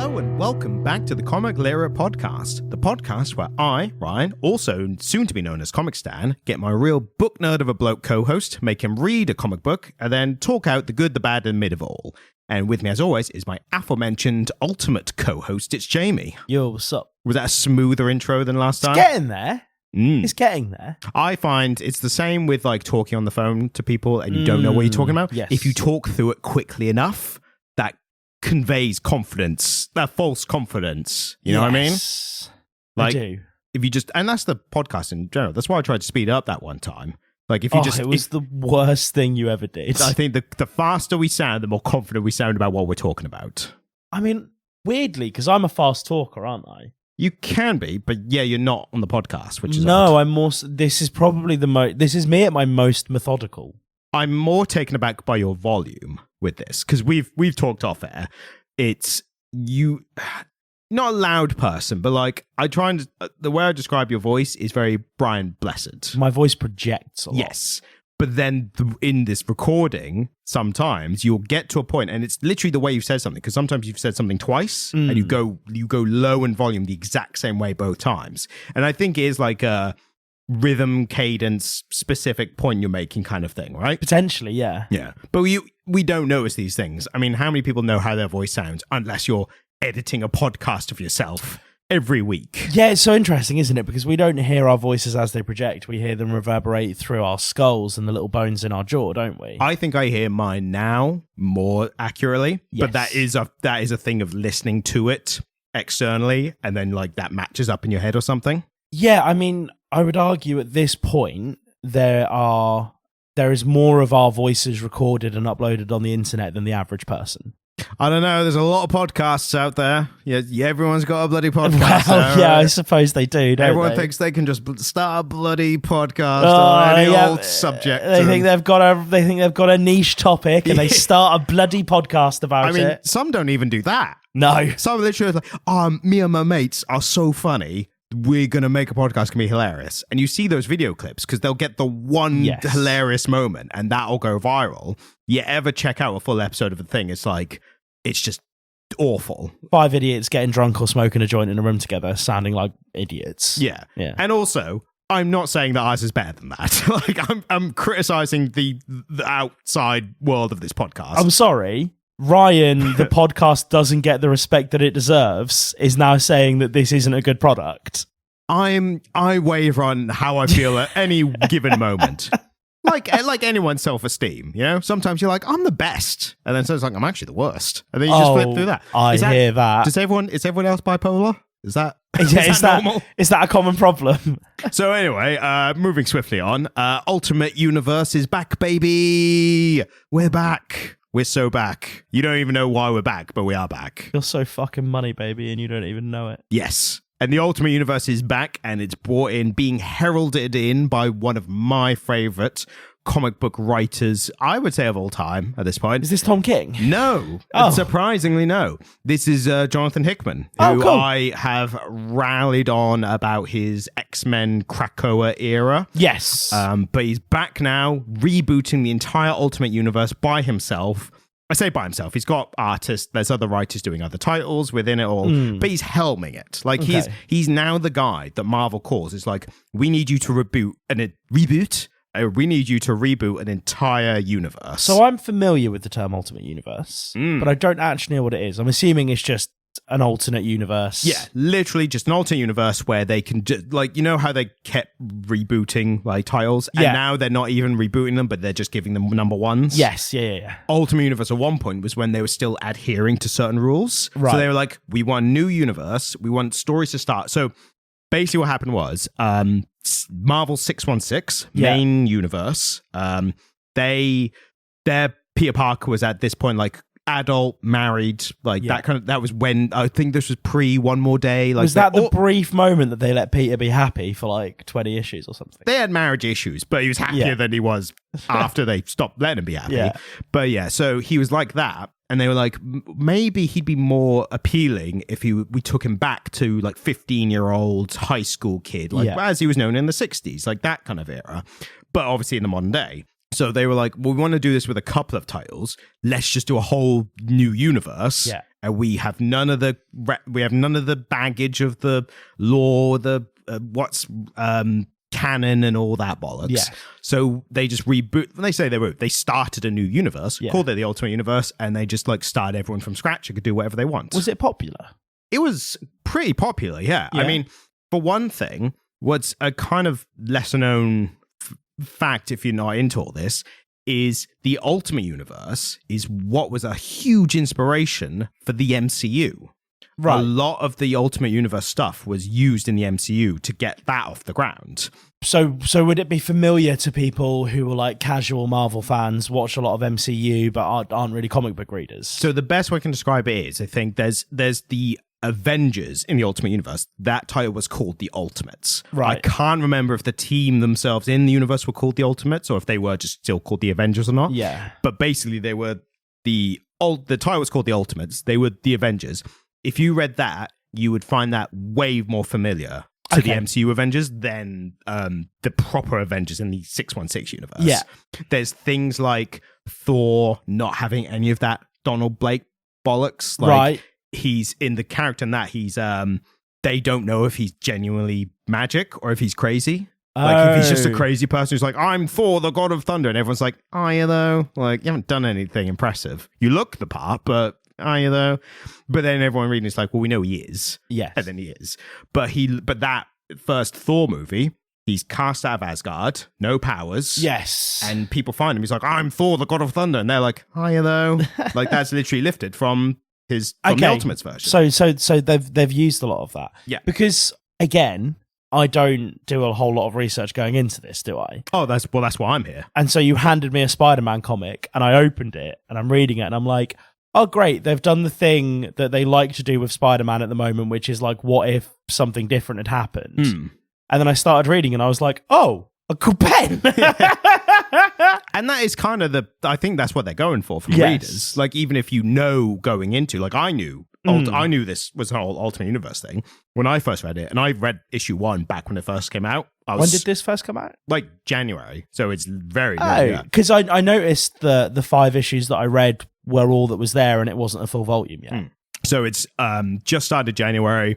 Hello and welcome back to the Comic Lyra podcast, the podcast where I, Ryan, also soon to be known as Comic Stan, get my real book nerd of a bloke co-host, make him read a comic book, and then talk out the good, the bad, and the mid of all. And with me, as always, is my aforementioned ultimate co-host, it's Jamie. Yo, what's up? Was that a smoother intro than last time? It's getting there. It's getting there. I find it's the same with like talking on the phone to people and you don't know what you're talking about. Yes. If you talk through it quickly enough, that conveys confidence, that false confidence. You know what I mean? Like, I do. If you just, and that's the podcast in general. That's why I tried to speed up that one time. Like if you it was the worst thing you ever did. I think the faster we sound, the more confident we sound about what we're talking about. I mean, weirdly, because I'm a fast talker, aren't I? You can be, but yeah, you're not on the podcast, which is no. odd. I'm more. This is probably the most. This is me at my most methodical. I'm more taken aback by your volume with this because we've talked off air. It's you, not a loud person, but like I try and the way I describe your voice is very Brian Blessed. My voice projects a lot. Yes. But then in this recording, sometimes you'll get to a point, and it's literally the way you've said something, because sometimes you've said something twice, and you go low in volume the exact same way both times. And I think it is like a rhythm, cadence, specific point you're making kind of thing, right? Potentially, yeah. Yeah. But we don't notice these things. I mean, how many people know how their voice sounds unless you're editing a podcast of yourself every week? Yeah, it's so interesting, isn't it? Because we don't hear our voices as they project. We hear them reverberate through our skulls and the little bones in our jaw, don't we? I think I hear mine now more accurately, but that is a thing of listening to it externally, and then like that matches up in your head or something. Yeah, I mean, I would argue at this point there is more of our voices recorded and uploaded on the internet than the average person. I don't know. There's a lot of podcasts out there. Yeah, everyone's got a bloody podcast. Well, yeah, I suppose they do. Everyone thinks they can just start a bloody podcast on any old subject. They think they've got a niche topic, and they start a bloody podcast about it. I mean, some don't even do that. No, some literally like, me and my mates are so funny. We're going to make a podcast can be hilarious. And you see those video clips because they'll get the one hilarious moment and that'll go viral. You ever check out a full episode of a thing, it's like, it's just awful. 5 idiots getting drunk or smoking a joint in a room together, sounding like idiots. Yeah. And also, I'm not saying that ours is better than that. Like, I'm criticizing the outside world of this podcast. I'm sorry. Ryan, the podcast doesn't get the respect that it deserves, is now saying that this isn't a good product. I waver on how I feel at any given moment. Like anyone's self-esteem, you know? Sometimes you're like, I'm the best. And then someone's like, I'm actually the worst. And then you just flip through that. I hear that. Is everyone else bipolar? Is that normal? Is that a common problem? So anyway, moving swiftly on. Ultimate Universe is back, baby. We're back. We're so back. You don't even know why we're back, but we are back. You're so fucking money, baby, and you don't even know it. Yes. And the Ultimate Universe is back, and it's brought in, being heralded in by one of my favorite comic book writers, I would say, of all time at this point. Is this Tom King? No. Surprisingly, no. This is Jonathan Hickman, who cool. I have rallied on about his X-Men Krakoa era. Yes. But he's back now, rebooting the entire Ultimate Universe by himself. I say by himself. He's got artists. There's other writers doing other titles within it all, but he's helming it. Like he's now the guy that Marvel calls. It's like, we need you to we need you to reboot an entire universe. So I'm familiar with the term Ultimate Universe, but I don't actually know what it is. I'm assuming it's just an alternate universe. Yeah, literally just an alternate universe where they can like, you know how they kept rebooting like titles, and now they're not even rebooting them, but they're just giving them number ones. Yes, yeah. Ultimate Universe at one point was when they were still adhering to certain rules. Right. So they were like, we want a new universe, we want stories to start. So basically what happened was Marvel 616 main universe, their Peter Parker was at this point like adult, married, like that was when I think this was pre One More Day. Like, was that the brief moment that they let Peter be happy for like 20 issues or something? They had marriage issues, but he was happier than he was after they stopped letting him be happy. But so he was like that. And they were like, maybe he'd be more appealing if we took him back to like 15-year-old high school kid, like as he was known in the 60s, like that kind of era. But obviously in the modern day. So they were like, well, we want to do this with a couple of titles. Let's just do a whole new universe. and we have none of the baggage of the lore, the what's canon and all that bollocks. Yeah. So they just reboot. When they say they started a new universe, called it the Ultimate Universe, and they just like started everyone from scratch and could do whatever they want. Was it popular? It was pretty popular, yeah. I mean, for one thing, what's a kind of lesser known fact, if you're not into all this, is the Ultimate Universe is what was a huge inspiration for the MCU. Right. A lot of the Ultimate Universe stuff was used in the MCU to get that off the ground. So would it be familiar to people who were like casual Marvel fans, watch a lot of MCU, but aren't really comic book readers? So the best way I can describe it is, I think there's the Avengers in the Ultimate Universe. That title was called the Ultimates. Right. I can't remember if the team themselves in the universe were called the Ultimates or if they were just still called the Avengers or not. Yeah. But basically they were the title was called the Ultimates. They were the Avengers. If you read that, you would find that way more familiar to the MCU Avengers than the proper Avengers in the 616 universe. Yeah. There's things like Thor not having any of that Donald Blake bollocks. Like, right. He's in the character in that he's they don't know if he's genuinely magic or if he's crazy. Like if he's just a crazy person who's like, I'm Thor, the God of Thunder, and everyone's like, are you though? Like, you haven't done anything impressive. You look the part, but are you though? But then everyone reading is like, well, we know he is. Yes. And then he is. But that first Thor movie, he's cast out of Asgard, no powers. Yes. And people find him. He's like, I'm Thor, the God of Thunder. And they're like, are you though? Like that's literally lifted from the Ultimates version. So they've used a lot of that. Yeah. Because again, I don't do a whole lot of research going into this, do I? Oh, that's why I'm here. And so you handed me a Spider-Man comic and I opened it and I'm reading it and I'm like, oh, great. They've done the thing that they like to do with Spider-Man at the moment, which is like, what if something different had happened? Mm. And then I started reading and I was like, oh, a cool pen. And that is kind of I think that's what they're going for from readers. Like, even if you know going into, like I knew this was an whole Ultimate Universe thing when I first read it. And I read issue 1 back when it first came out. When did this first come out? Like January. So it's very new. Oh, because I noticed the 5 issues that I read were all that was there and it wasn't a full volume yet. Mm. So it's just started January.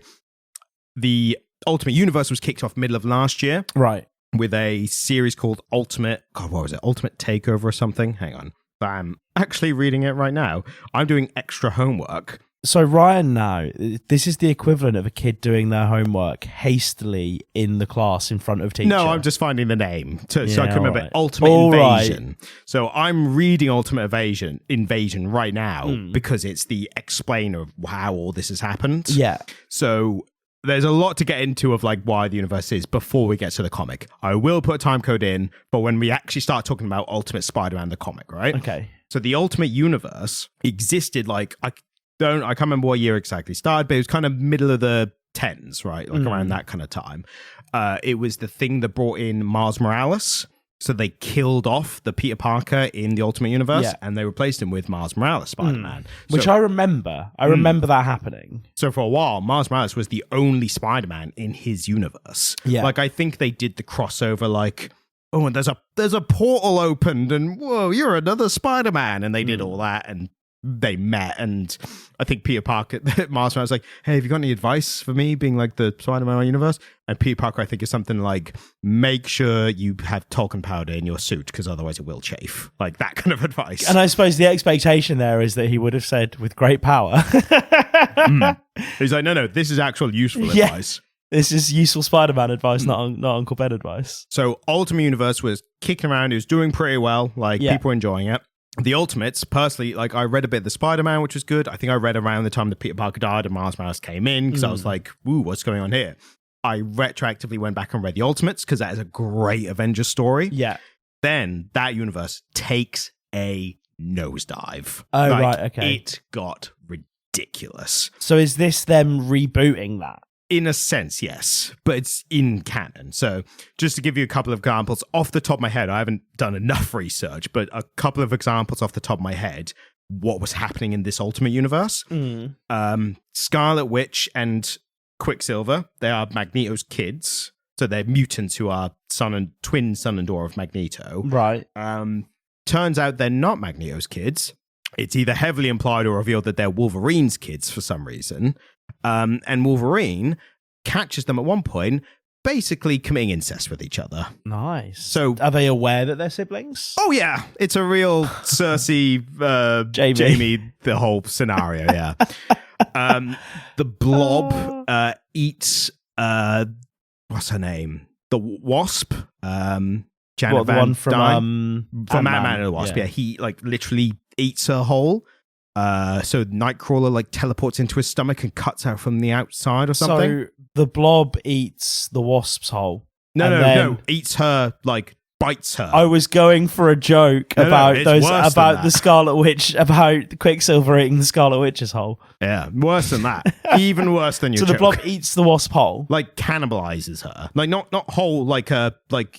The Ultimate Universe was kicked off middle of last year. Right. With a series called Ultimate Takeover or something. Hang on. I'm actually reading it right now. I'm doing extra homework. So Ryan now, this is the equivalent of a kid doing their homework hastily in the class in front of teacher. No, I'm just finding the name so I can remember. Right. Ultimate Invasion. Right. So I'm reading Ultimate Invasion right now because it's the explainer of how all this has happened. Yeah. So there's a lot to get into of like why the universe is before we get to the comic. I will put a time code in, but when we actually start talking about Ultimate Spider-Man, the comic, right? Okay. So the Ultimate Universe existed like I can't remember what year exactly started, but it was kind of middle of the 10s, right? Like around that kind of time. It was the thing that brought in Miles Morales. So they killed off the Peter Parker in the Ultimate Universe and they replaced him with Miles Morales Spider-Man. Which I remember. I remember that happening. So for a while, Miles Morales was the only Spider-Man in his universe. Yeah. Like I think they did the crossover like, oh, and there's a portal opened and whoa, you're another Spider-Man. And they did all that and they met, and I think Peter Parker, Miles Morales was like, hey, have you got any advice for me being like the Spider-Man universe? And Peter Parker, I think, is something like, make sure you have talcum powder in your suit because otherwise it will chafe. Like that kind of advice. And I suppose the expectation there is that he would have said, with great power. He's like, no, this is actual useful advice. This is useful Spider-Man advice, not Uncle Ben advice. So Ultimate Universe was kicking around. It was doing pretty well. Like people were enjoying it. The Ultimates, personally, like I read a bit of the Spider-Man, which was good. I think I read around the time that Peter Parker died and Miles Morales came in because I was like, ooh, what's going on here? I retroactively went back and read the Ultimates because that is a great Avengers story. Yeah. Then that universe takes a nosedive. Oh, right, okay. It got ridiculous. So is this them rebooting that? In a sense, yes, but it's in canon. So just to give you a couple of examples off the top of my head, I haven't done enough research, but a couple of examples off the top of my head, what was happening in this Ultimate Universe. Scarlet Witch and Quicksilver, they are Magneto's kids. So they're mutants who are twin son and daughter of Magneto. Right. Turns out they're not Magneto's kids. it's either heavily implied or revealed that they're Wolverine's kids for some reason. And Wolverine catches them at one point basically committing incest with each other. Nice. So are they aware that they're siblings? Oh yeah, it's a real Cersei, Jamie, the whole scenario. Yeah. The Blob eats what's her name? The Wasp. Janet the one from Ant-Man and the Wasp. Yeah, he like literally eats her whole. So Nightcrawler like teleports into his stomach and cuts out from the outside or something. So the Blob eats the Wasp's whole. No. Eats her, like bites her. I was going for a joke about the Scarlet Witch, about Quicksilver eating the Scarlet Witch's whole. Yeah, worse than that. Even worse than your joke. So the Blob eats the Wasp whole, like cannibalizes her, like not whole, like the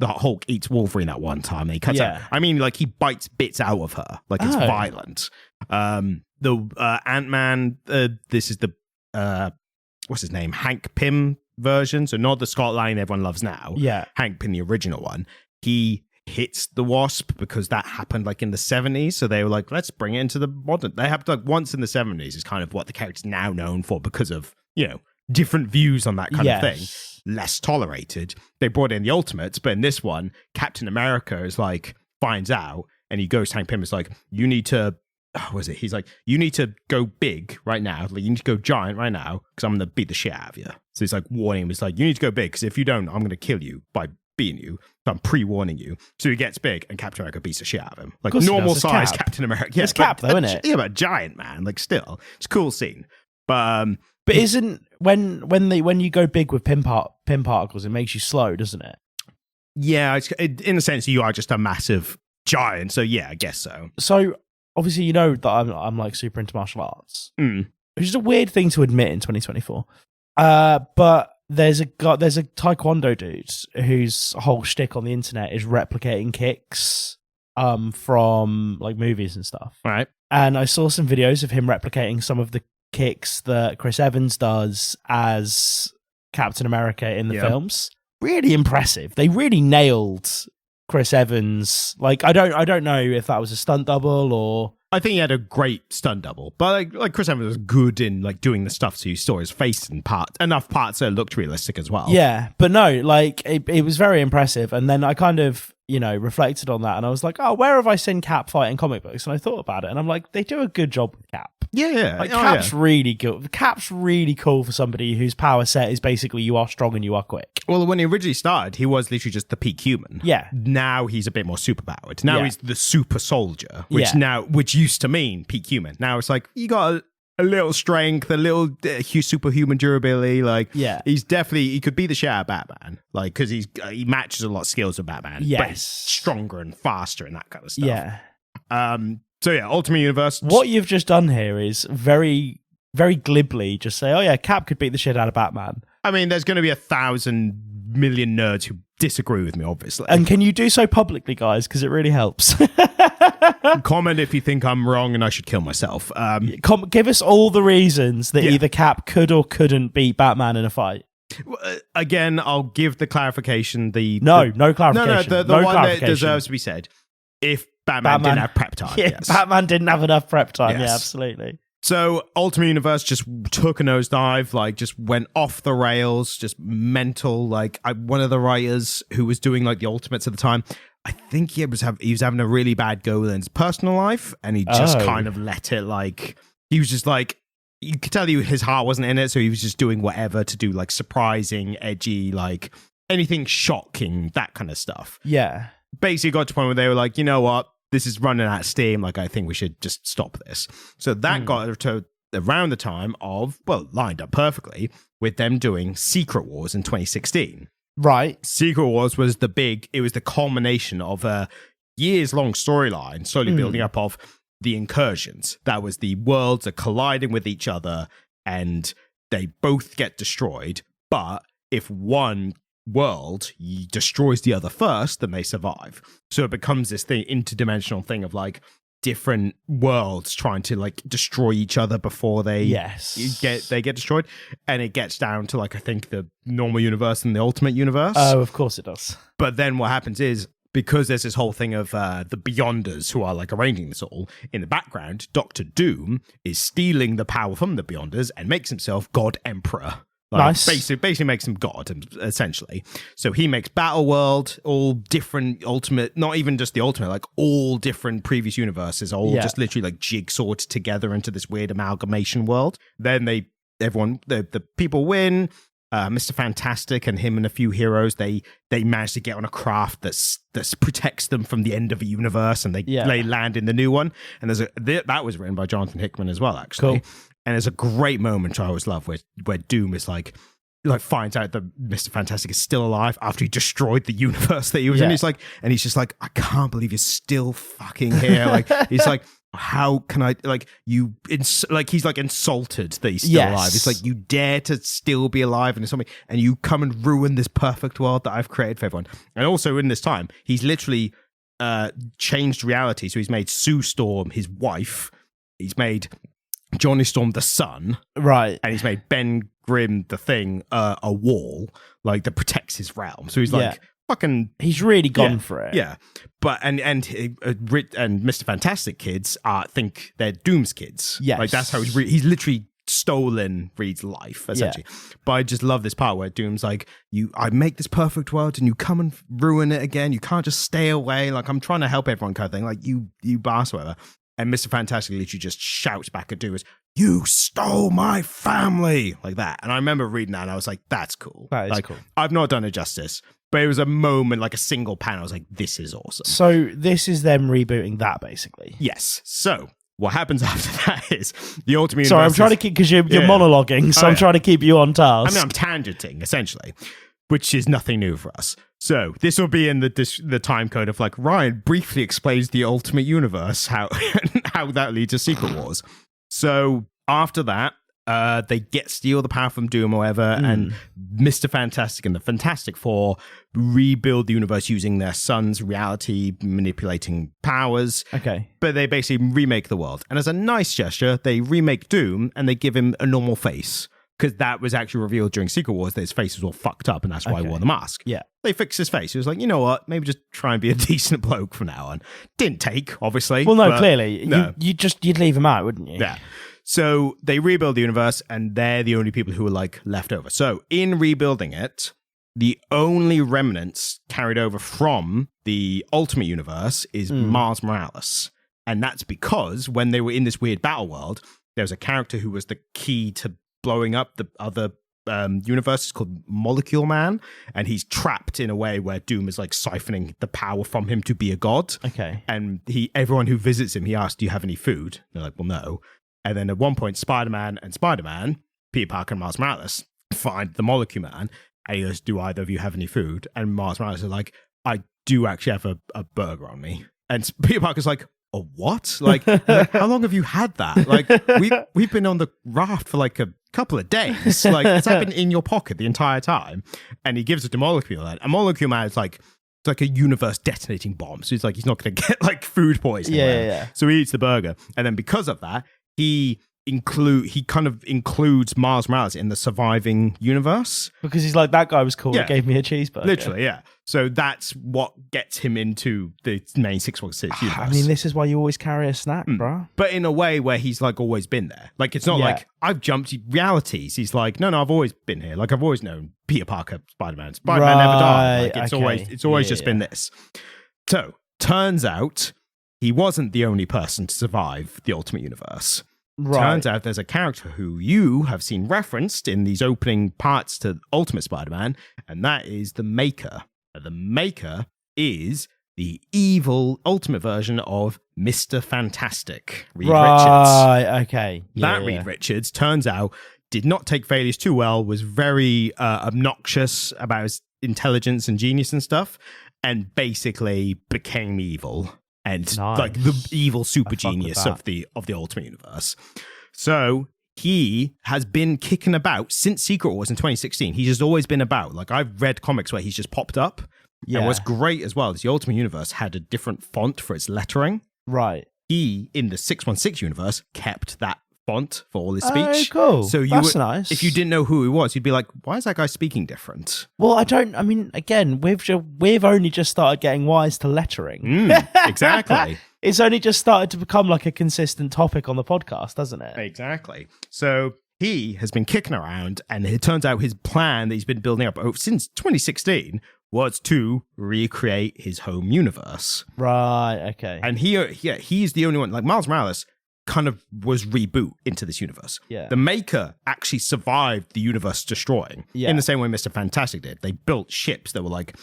Hulk eats Wolverine at one time. And he cuts out. I mean, like he bites bits out of her, like it's violent. The Ant-Man. This is the what's his name? Hank Pym version, so not the Scott Lang everyone loves now. Yeah, Hank Pym, the original one. He hits the Wasp because that happened like in the 70s. So they were like, let's bring it into the modern. They happened like once in the 70s is kind of what the character's now known for because of, different views on that kind of thing. Less tolerated. They brought in the Ultimates, but in this one, Captain America is like, finds out, and he goes to Hank Pym, is like, you need to, he's like, you need to go big right now. Like, you need to go giant right now because I'm going to beat the shit out of you. So he's like warning him. It's like, you need to go big because if you don't, I'm going to kill you by beating you. So I'm pre-warning you. So he gets big and Captain America beats the shit out of him. Like normal size Captain America. Yeah, it's Cap though, isn't it? Yeah, but giant man. Like still, it's a cool scene. But isn't when you go big with pin particles, it makes you slow, doesn't it? Yeah, in a sense, you are just a massive giant. So yeah, I guess so. So obviously, you know that I'm like super into martial arts, which is a weird thing to admit in 2024. But there's a Taekwondo dude whose whole shtick on the internet is replicating kicks from like movies and stuff. Right. And I saw some videos of him replicating some of the kicks that Chris Evans does as Captain America in the films. Really impressive. They really nailed Chris Evans. Like I don't know if that was a stunt double or I think he had a great stunt double, but like Chris Evans was good in like doing the stuff, so you saw his face in enough parts that looked realistic as well. Yeah, but no, like it was very impressive. And then I kind of reflected on that, and I was like, oh, where have I seen Cap fight in comic books? And I thought about it, and I'm like, they do a good job with Cap. Yeah. Like Cap's really good. Cap's really cool for somebody whose power set is basically you are strong and you are quick. Well, when he originally started, he was literally just the peak human. Yeah. Now he's a bit more superpowered. Now he's the super soldier, which used to mean peak human. Now it's like you got a little strength, a little superhuman durability. Like he's definitely he could be the shit out of Batman. Like because he matches a lot of skills with Batman. Yes. But he's stronger and faster and that kind of stuff. Yeah. So yeah, Ultimate Universe. What you've just done here is very, very glibly just say, oh yeah, Cap could beat the shit out of Batman. I mean, there's going to be 1,000 million nerds who disagree with me, obviously. And can you do so publicly, guys? Because it really helps. Comment if you think I'm wrong and I should kill myself. Give us all the reasons that either Cap could or couldn't beat Batman in a fight. Again, I'll give the clarification. No clarification. No, the one that deserves to be said. If Batman didn't have prep time. Yeah, yes. Batman didn't have enough prep time. Yes. Yeah, absolutely. So Ultimate Universe just took a nosedive, like just went off the rails, just mental. Like one of the writers who was doing like the Ultimates at the time, I think he was having a really bad go in his personal life, and he just kind of let it like he was just like you could tell his heart wasn't in it, so he was just doing whatever to do like surprising, edgy, like anything shocking, that kind of stuff. Yeah. Basically got to a point where they were like, you know what? This is running out of steam. Like, I think we should just stop this. So that got to around the time of, lined up perfectly with them doing Secret Wars in 2016. Right. Secret Wars was it was the culmination of a years-long storyline, slowly building up of the incursions. That was the worlds are colliding with each other and they both get destroyed. But if one world destroys the other first, then they survive. So it becomes this interdimensional thing of like different worlds trying to like destroy each other before they get destroyed. And it gets down to like I think the normal universe and the Ultimate Universe. Oh, of course it does. But then what happens is because there's this whole thing of the Beyonders who are like arranging this all in the background. Doctor Doom is stealing the power from the Beyonders and makes himself God Emperor. Like, nice. Basically makes him God, essentially. So he makes Battle World, all different Ultimate, not even just the Ultimate, like all different previous universes, all just literally like jigsawed together into this weird amalgamation world. Then the people win. Mr. Fantastic and him and a few heroes, they manage to get on a craft that protects them from the end of a universe, and they land in the new one. And that was written by Jonathan Hickman as well, actually. Cool. And there's a great moment I always love where Doom is like finds out that Mr. Fantastic is still alive after he destroyed the universe that he was in. He's just like, I can't believe you're still fucking here. Like he's like, how can I he's like insulted that he's still alive. It's like, you dare to still be alive and something, and you come and ruin this perfect world that I've created for everyone. And also in this time, he's literally changed reality. So he's made Sue Storm his wife. He's made Johnny Storm the son, right? And he's made Ben Grimm the Thing a wall like that protects his realm. So he's like fucking. He's really gone for it. Yeah, but and Mr. Fantastic kids think they're Doom's kids. Yes, like that's how he's literally stolen Reed's life essentially. But I just love this part where Doom's like, I make this perfect world and you come and ruin it again. You can't just stay away. Like, I'm trying to help everyone, kind of thing. Like, you bastard, whatever. And Mr. Fantastic literally just shouts back at Doom, "You stole my family!" Like that. And I remember reading that and I was like, that's cool. That is cool. I've not done it justice, but it was a moment, like a single panel. I was like, this is awesome. So this is them rebooting that, basically? Yes. So what happens after that is the Ultimate Universe. Sorry, I'm trying to keep, because you're monologuing, so I'm trying to keep you on task. I mean, I'm tangenting, essentially, which is nothing new for us. So this will be in the time code of like, Ryan briefly explains the Ultimate Universe, how that leads to Secret Wars. So after that, they steal the power from Doom or whatever, and Mr. Fantastic and the Fantastic Four rebuild the universe using their son's reality manipulating powers. Okay. But they basically remake the world. And as a nice gesture, they remake Doom and they give him a normal face. Because that was actually revealed during Secret Wars that his face was all fucked up and that's why he wore the mask. Yeah. They fixed his face. He was like, you know what? Maybe just try and be a decent bloke from now on. Didn't take, obviously. Well, no, clearly. No. You'd leave him out, wouldn't you? Yeah. So they rebuild the universe and they're the only people who are like left over. So in rebuilding it, the only remnants carried over from the Ultimate Universe is Miles Morales. And that's because when they were in this weird battle world, there was a character who was the key to blowing up the other universes called Molecule Man, and he's trapped in a way where Doom is like siphoning the power from him to be a god. Okay. And everyone who visits him, he asks, "Do you have any food?" They're like, "Well, no." And then at one point, Spider-Man, Peter Parker and Miles Morales find the Molecule Man, and he goes, "Do either of you have any food?" And Miles Morales is like, "I do actually have a burger on me." And Peter Parker's like, "A what? Like, how long have you had that? Like, we've been on the raft for like a couple of days. Like, it's been in your pocket the entire time." And he gives it to Molecule Man. And Molecule Man is like, it's like a universe detonating bomb. So he's not going to get like food poisoning. Yeah. So he eats the burger. And then because of that, he kind of includes Miles Morales in the surviving universe. Because he's like, that guy was cool. Yeah. He gave me a cheeseburger. Literally, yeah. So that's what gets him into the main 616 universe. I mean, this is why you always carry a snack, bro. But in a way where he's like always been there. Like, it's not like I've jumped realities. He's like, no, I've always been here. Like, I've always known Peter Parker, Spider-Man. Spider-Man never died. Like, it's always just been this. So, turns out he wasn't the only person to survive the Ultimate Universe. Right. Turns out there's a character who you have seen referenced in these opening parts to Ultimate Spider-Man, and that is the Maker. The Maker is the evil ultimate version of Mr. Fantastic, Reed Richards. Right, okay. Reed Richards, turns out, did not take failures too well, was very obnoxious about his intelligence and genius and stuff, and basically became evil. And like the evil super genius of the Ultimate Universe. So he has been kicking about since Secret Wars in 2016. He's just always been about. Like, I've read comics where he's just popped up. Yeah. And what's great as well is the Ultimate Universe had a different font for its lettering. Right. He, in the 616 universe, kept that font for all his speech. Oh, cool. So That's nice. if you didn't know who he was, you'd be like, why is that guy speaking different? Well, again, we've only just started getting wise to lettering. Exactly. It's only just started to become like a consistent topic on the podcast, doesn't it? Exactly. So he has been kicking around, and it turns out his plan that he's been building up since 2016 was to recreate his home universe. Right, okay. And he's the only one, like Miles Morales kind of was reboot into this universe. Yeah. The Maker actually survived the universe destroying in the same way Mr. Fantastic did. They built ships that were like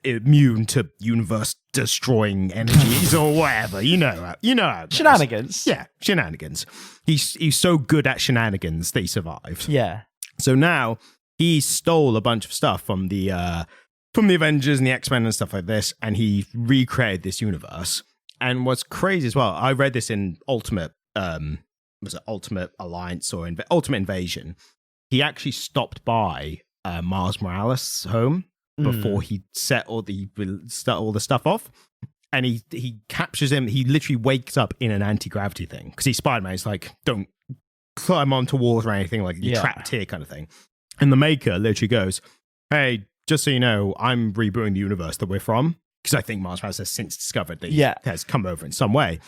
immune to universe destroying energies or whatever. You know how it goes. Shenanigans. Yeah, shenanigans. He's so good at shenanigans that he survived. Yeah. So now he stole a bunch of stuff from the Avengers and the X-Men and stuff like this, and he recreated this universe. And what's crazy as well, I read this in Ultimate Ultimate Alliance or Ultimate Invasion. He actually stopped by Miles Morales' home before he set all the stuff off, and he captures him. He literally wakes up in an anti-gravity thing because he's Spider-Man. He's like, don't climb onto walls or anything, like you're trapped here kind of thing. And the Maker literally goes, hey, just so you know, I'm rebooting the universe that we're from, because I think Miles Morales has since discovered that he has come over in some way.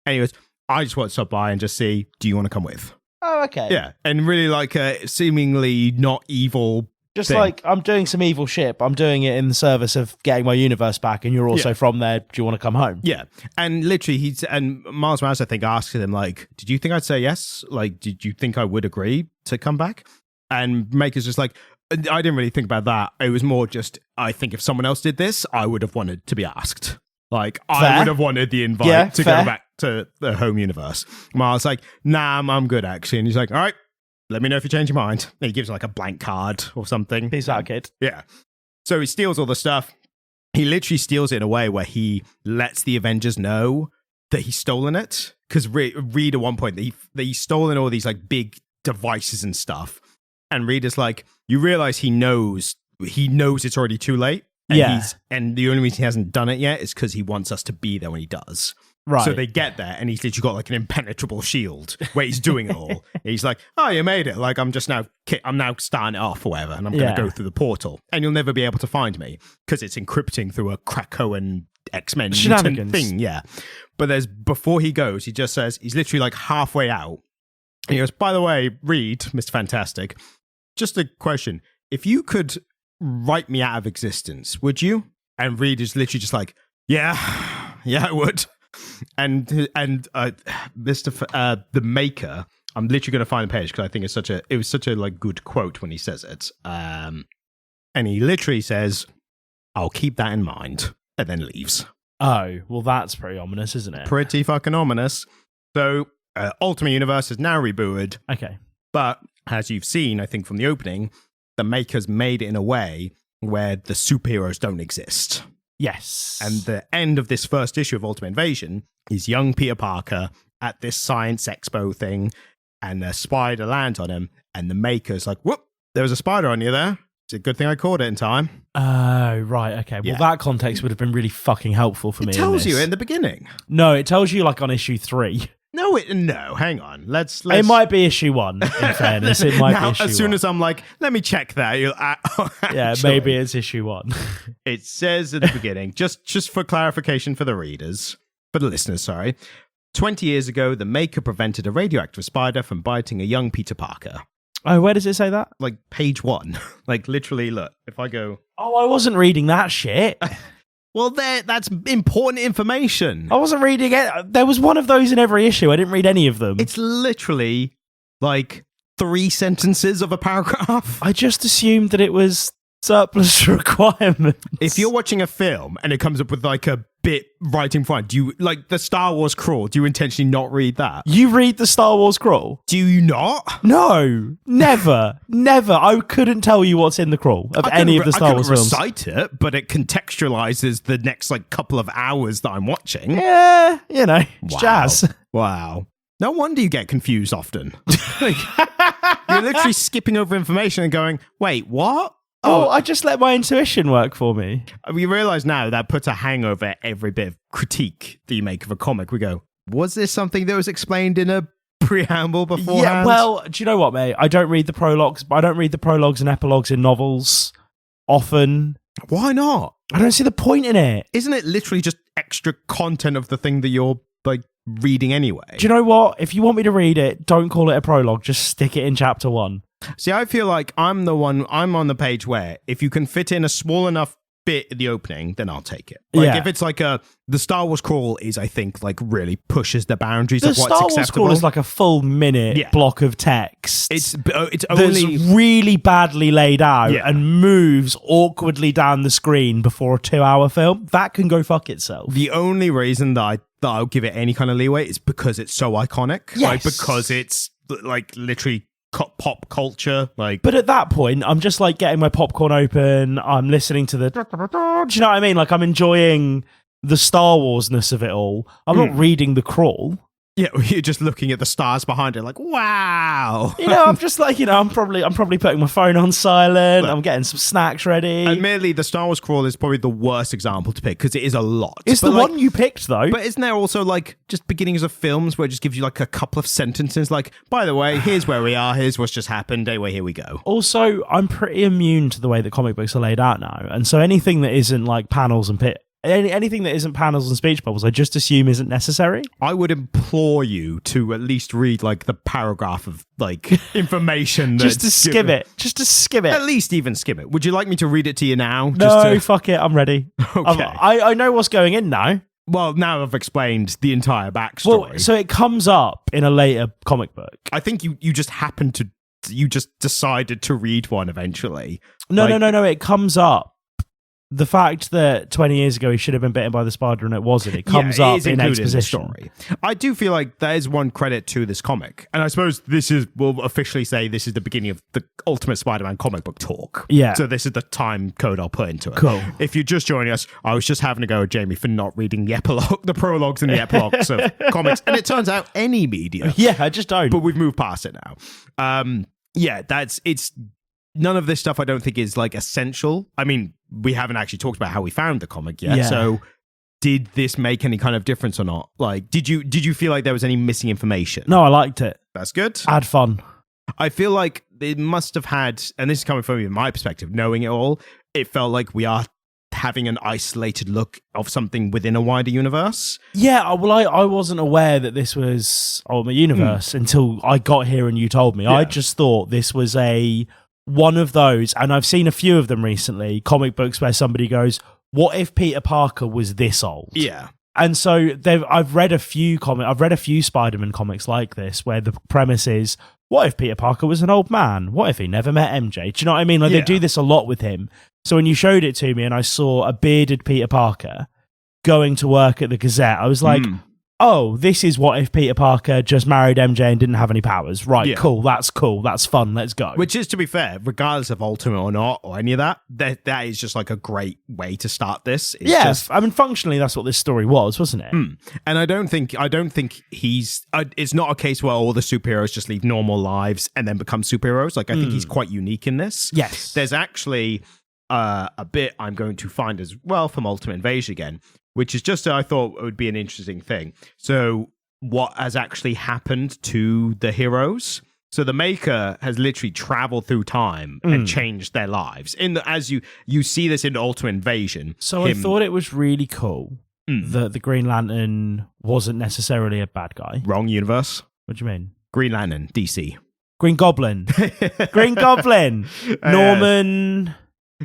And he goes, I just want to stop by and just see, do you want to come with? Oh, okay. Yeah, and really like a seemingly not evil Just thing. like, I'm doing some evil shit, but I'm doing it in the service of getting my universe back, and you're also from there. Do you want to come home? Yeah. And literally, and Miles Morales, I think, asked him, like, did you think I'd say yes? Like, did you think I would agree to come back? And Maker's just like, I didn't really think about that. It was more just, I think if someone else did this, I would have wanted to be asked. Like, I would have wanted the invite to go back to the home universe. Miles like, nah, I'm good, actually. And he's like, all right, let me know if you change your mind. And he gives like a blank card or something. Peace out, kid. Yeah. So he steals all the stuff. He literally steals it in a way where he lets the Avengers know that he's stolen it. Because Reed at one point, that he's stolen all these like big devices and stuff. And Reader's like, you realize he knows it's already too late. And and the only reason he hasn't done it yet is because he wants us to be there when he does. Right. So they get there, and he's literally got like an impenetrable shield where he's doing it all. He's like, "Oh, you made it! Like I'm now starting it off or whatever, and I'm going to go through the portal, and you'll never be able to find me because it's encrypting through a Krakoan X-Men mutant thing." Yeah. But before he goes, he just says he's literally like halfway out, and he goes, "By the way, Reed, Mr. Fantastic, just a question: if you could write me out of existence, would you?" And Reed is literally just like, "Yeah, I would." And Mr. The Maker, I'm literally going to find the page because I think it was such a like good quote when he says it. And he literally says, "I'll keep that in mind," and then leaves. Oh, well, that's pretty ominous, isn't it? Pretty fucking ominous. So, Ultimate Universe is now rebooted. Okay. But as you've seen, I think from the opening, the Maker's made it in a way where the superheroes don't exist. Yes. And the end of this first issue of Ultimate Invasion is young Peter Parker at this science expo thing, and a spider lands on him, and the Maker's like, whoop, there was a spider on you there. It's a good thing I caught it in time. Oh, right, okay. Well, that context would have been really fucking helpful for me. It tells you in the beginning. No, it tells you like on issue 3. No, hang on. Let's. It might be issue 1, in fairness. It might be issue 1. As soon as I'm like, let me check that. Yeah, maybe it's issue 1. It says at the beginning, just for clarification for the listeners, sorry. 20 years ago, the Maker prevented a radioactive spider from biting a young Peter Parker. Oh, where does it say that? Like page 1. Like literally, look, if I go... Oh, I wasn't reading that shit. Well, that's important information. I wasn't reading it. There was one of those in every issue. I didn't read any of them. It's literally like 3 sentences of a paragraph. I just assumed that it was surplus requirements. If you're watching a film and it comes up with like a bit right in front, do you, like the Star Wars crawl, do you intentionally not read that? You read the Star Wars crawl? Do you not? No, never. I couldn't tell you what's in the crawl of any of the Star Wars films. I couldn't recite it, but it contextualizes the next like couple of hours that I'm watching. Yeah, it's jazz. Wow. No wonder you get confused often. You're literally skipping over information and going, wait, what? Oh, I just let my intuition work for me. We realise now that puts a hang over every bit of critique that you make of a comic. We go, was this something that was explained in a preamble beforehand? Yeah, well, do you know what, mate? I don't read the prologues, but I don't read the prologues and epilogues in novels often. Why not? I don't see the point in it. Isn't it literally just extra content of the thing that you're like reading anyway? Do you know what? If you want me to read it, don't call it a prologue. Just stick it in chapter 1. See, I feel like I'm on the page where if you can fit in a small enough bit in the opening, then I'll take it. Like if it's like the Star Wars crawl is, I think, like really pushes the boundaries of what's acceptable. The Star Wars crawl is like a full minute block of text. It's that's only really badly laid out and moves awkwardly down the screen before a 2-hour film. That can go fuck itself. The only reason that I'll give it any kind of leeway is because it's so iconic. Yes. Like because it's like literally pop culture. Like, but at that point, I'm just like getting my popcorn open. I'm listening to the. Do you know what I mean? Like I'm enjoying the Star Wars-ness of it all. I'm not reading the crawl. Yeah, you're just looking at the stars behind it, like, wow. I'm just like, I'm probably putting my phone on silent. I'm getting some snacks ready. Admittedly, the Star Wars crawl is probably the worst example to pick because it is a lot. It's the one you picked, though. But isn't there also like just beginnings of films where it just gives you like a couple of sentences, like, by the way, here's where we are, here's what's just happened, anyway, here we go. Also, I'm pretty immune to the way that comic books are laid out now, and so anything that isn't like panels and anything that isn't panels and speech bubbles, I just assume isn't necessary. I would implore you to at least read like the paragraph of like information. Just to skim it. At least even skim it. Would you like me to read it to you now? No, fuck it. I'm ready. Okay. I know what's going in now. Well, now I've explained the entire backstory. Well, so it comes up in a later comic book. I think you just happened to... You just decided to read one eventually. No. It comes up. The fact that 20 years ago he should have been bitten by the spider and it wasn't, it comes up in exposition. Story. I do feel like there is one credit to this comic. And I suppose we'll officially say this is the beginning of the Ultimate Spider-Man comic book talk. Yeah. So this is the time code I'll put into it. Cool. If you're just joining us, I was just having to go with Jamie for not reading the prologues and the epilogues of comics. And it turns out any media. Yeah, I just don't. But we've moved past it now. It's none of this stuff I don't think is like essential. I mean, we haven't actually talked about how we found the comic yet. Yeah. So did this make any kind of difference or not? Like, did you feel like there was any missing information? No, I liked it. That's good. I had fun. I feel like it must have had, and this is coming from my perspective, knowing it all, it felt like we are having an isolated look of something within a wider universe. Yeah, well, I wasn't aware that this was Ultimate Universe until I got here and you told me. Yeah. I just thought this was one of those, and I've seen a few of them recently, comic books where somebody goes, what if Peter Parker was this old? Yeah. And so I've read a few Spider-Man comics like this where the premise is, what if Peter Parker was an old man? What if he never met MJ? Do you know what I mean? Like they do this a lot with him. So when you showed it to me and I saw a bearded Peter Parker going to work at the Gazette, I was like, oh, this is what if Peter Parker just married MJ and didn't have any powers. Right, cool, that's fun, let's go. Which is, to be fair, regardless of Ultimate or not, or any of that is just like a great way to start this. I mean, functionally, that's what this story was, wasn't it? And I don't think it's not a case where all the superheroes just leave normal lives and then become superheroes. Like, I think he's quite unique in this. Yes. There's actually a bit I'm going to find as well from Ultimate Invasion again, which is just, I thought it would be an interesting thing. So what has actually happened to the heroes? So the Maker has literally traveled through time and changed their lives. As you see this in Ultimate Invasion. So I thought it was really cool that the Green Lantern wasn't necessarily a bad guy. Wrong universe. What do you mean? Green Lantern, DC. Green Goblin. Green Goblin.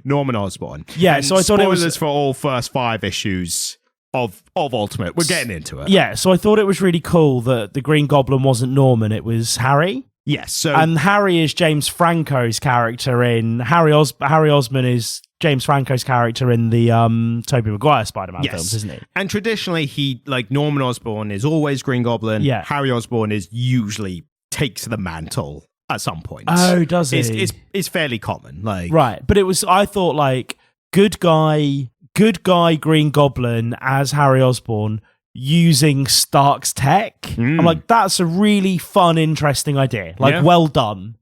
Norman Osborn. Yeah, and so I thought it was... spoilers for all first 5 issues of Ultimate. We're getting into it. Yeah, so I thought it was really cool that the Green Goblin wasn't Norman, it was Harry. Yes. And Harry is James Franco's character in... Harry Osborn is James Franco's character in the Tobey Maguire Spider-Man films, isn't he? And traditionally, Norman Osborn is always Green Goblin. Yeah. Harry Osborn is usually takes the mantle at some point. Oh, does he? It's fairly common. Like, right, but I thought like good guy Green Goblin as Harry Osborn using Stark's tech. I'm like, that's a really fun, interesting idea. Like, well done,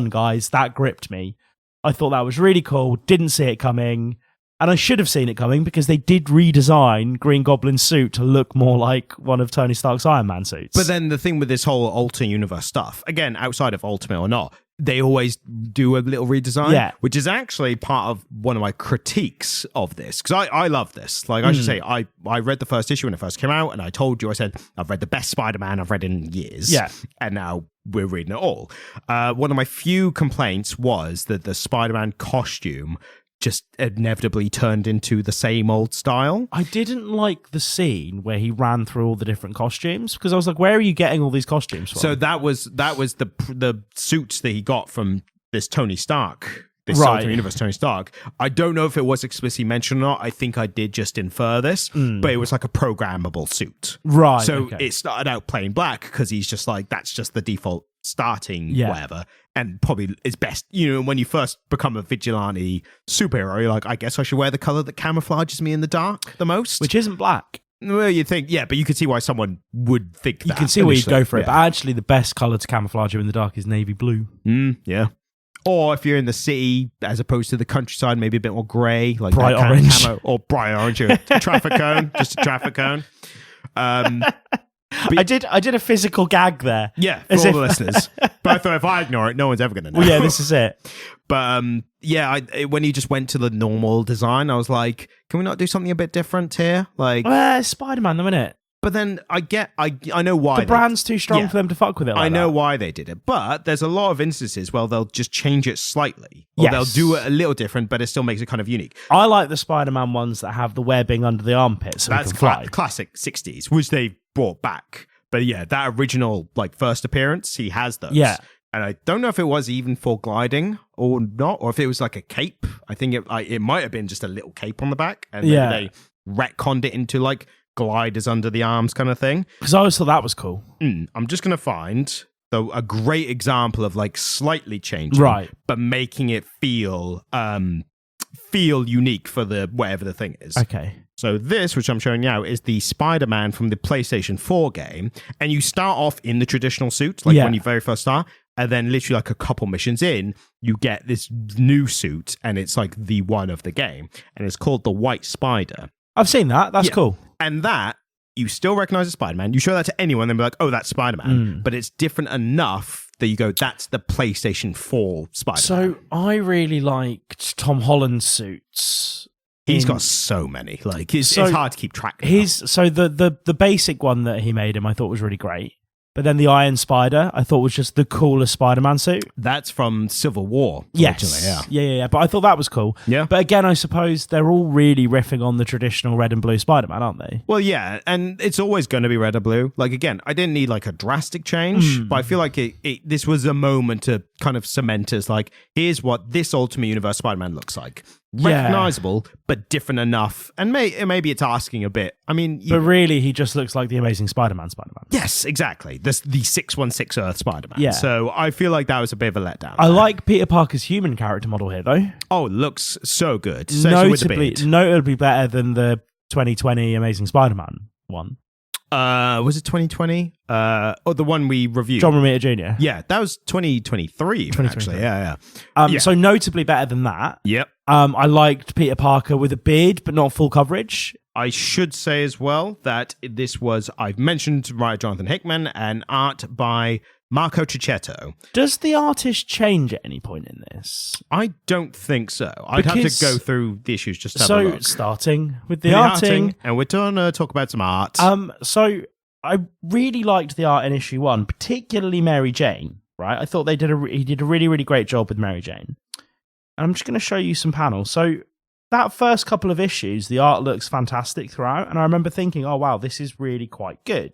guys. That gripped me. I thought that was really cool. Didn't see it coming. And I should have seen it coming because they did redesign Green Goblin's suit to look more like one of Tony Stark's Iron Man suits. But then the thing with this whole alternate universe stuff, again, outside of Ultimate or not, they always do a little redesign, which is actually part of one of my critiques of this. Because I love this. Like, I should say, I read the first issue when it first came out, and I told you, I said, I've read the best Spider-Man I've read in years. Yeah. And now we're reading it all. One of my few complaints was that the Spider-Man costume just inevitably turned into the same old style. I didn't like the scene where he ran through all the different costumes because I was like, where are you getting all these costumes from? So that was the suits that he got from this Tony Stark, this alternate universe Tony Stark. I don't know if it was explicitly mentioned or not. I think I did just infer this, but it was like a programmable suit. Right. So it started out plain black because he's just like, that's just the default starting whatever, and probably is best, when you first become a vigilante superhero, you're like, I guess I should wear the color that camouflages me in the dark the most, which isn't black. Well, you think, but you can see why someone would think that. You can see where you'd go for it, but actually the best color to camouflage you in the dark is navy blue. Yeah. Or if you're in the city, as opposed to the countryside, maybe a bit more grey, like bright orange, or bright orange, a traffic cone, just a traffic cone. I did a physical gag there. Yeah, for all the listeners. But I thought if I ignore it, no one's ever going to know. Well, yeah, this is it. But when he just went to the normal design, I was like, can we not do something a bit different here? Like, it's Spider-Man, though, isn't it? But then I know why. The brand's too strong for them to fuck with it like I know why they did it. But there's a lot of instances where they'll just change it slightly. Or they'll do it a little different, but it still makes it kind of unique. I like the Spider-Man ones that have the webbing under the armpits so that's he can fly. Classic 60s, which they brought back. But yeah, that original first appearance, he has those. Yeah. And I don't know if it was even for gliding or not, or if it was like a cape. I think it might have been just a little cape on the back. And then they retconned it into like gliders under the arms kind of thing. Because I always thought that was cool. I'm just going to find a great example of like slightly changing, but making it feel unique for the whatever the thing is. Okay. So this, which I'm showing now, is the Spider-Man from the PlayStation 4 game. And you start off in the traditional suit, like when you very first start. And then literally like a couple missions in, you get this new suit. And it's like the one of the game. And it's called the White Spider. I've seen that. That's cool. And that, you still recognize as Spider-Man. You show that to anyone, they'll be like, oh, that's Spider-Man. But it's different enough that you go, that's the PlayStation 4 Spider-Man. So I really liked Tom Holland's suits. He's got so many. Like it's hard to keep track of. So the basic one that he made him, I thought was really great. But then the Iron Spider, I thought was just the coolest Spider-Man suit. That's from Civil War. Yes. Yeah. But I thought that was cool. Yeah. But again, I suppose they're all really riffing on the traditional red and blue Spider-Man, aren't they? Well, yeah. And it's always going to be red or blue. Like, again, I didn't need like a drastic change, but I feel like this was a moment to kind of cement as like, here's what this Ultimate Universe Spider-Man looks like. Recognizable, but different enough. And maybe it's asking a bit. I mean... But really, he just looks like the Amazing Spider-Man. Yes, exactly. The 616 Earth Spider-Man. Yeah. So I feel like that was a bit of a letdown. I like Peter Parker's human character model here, though. Oh, it looks so good. Notably better than the 2020 Amazing Spider-Man one. Was it 2020? The one we reviewed. John Romita Jr. Yeah, that was 2023, actually. Yeah. So notably better than that. Yep. I liked Peter Parker with a beard, but not full coverage. I should say as well that this was, I've mentioned, writer Jonathan Hickman and art by Marco Checchetto. Does the artist change at any point in this? I don't think so. I'd have to go through the issues just to have a look. Starting with the arting. And we're going to talk about some art. So I really liked the art in issue 1, particularly Mary Jane, right? I thought he did a really, really great job with Mary Jane. And I'm just going to show you some panels. So that first couple of issues, the art looks fantastic throughout. And I remember thinking, oh, wow, this is really quite good.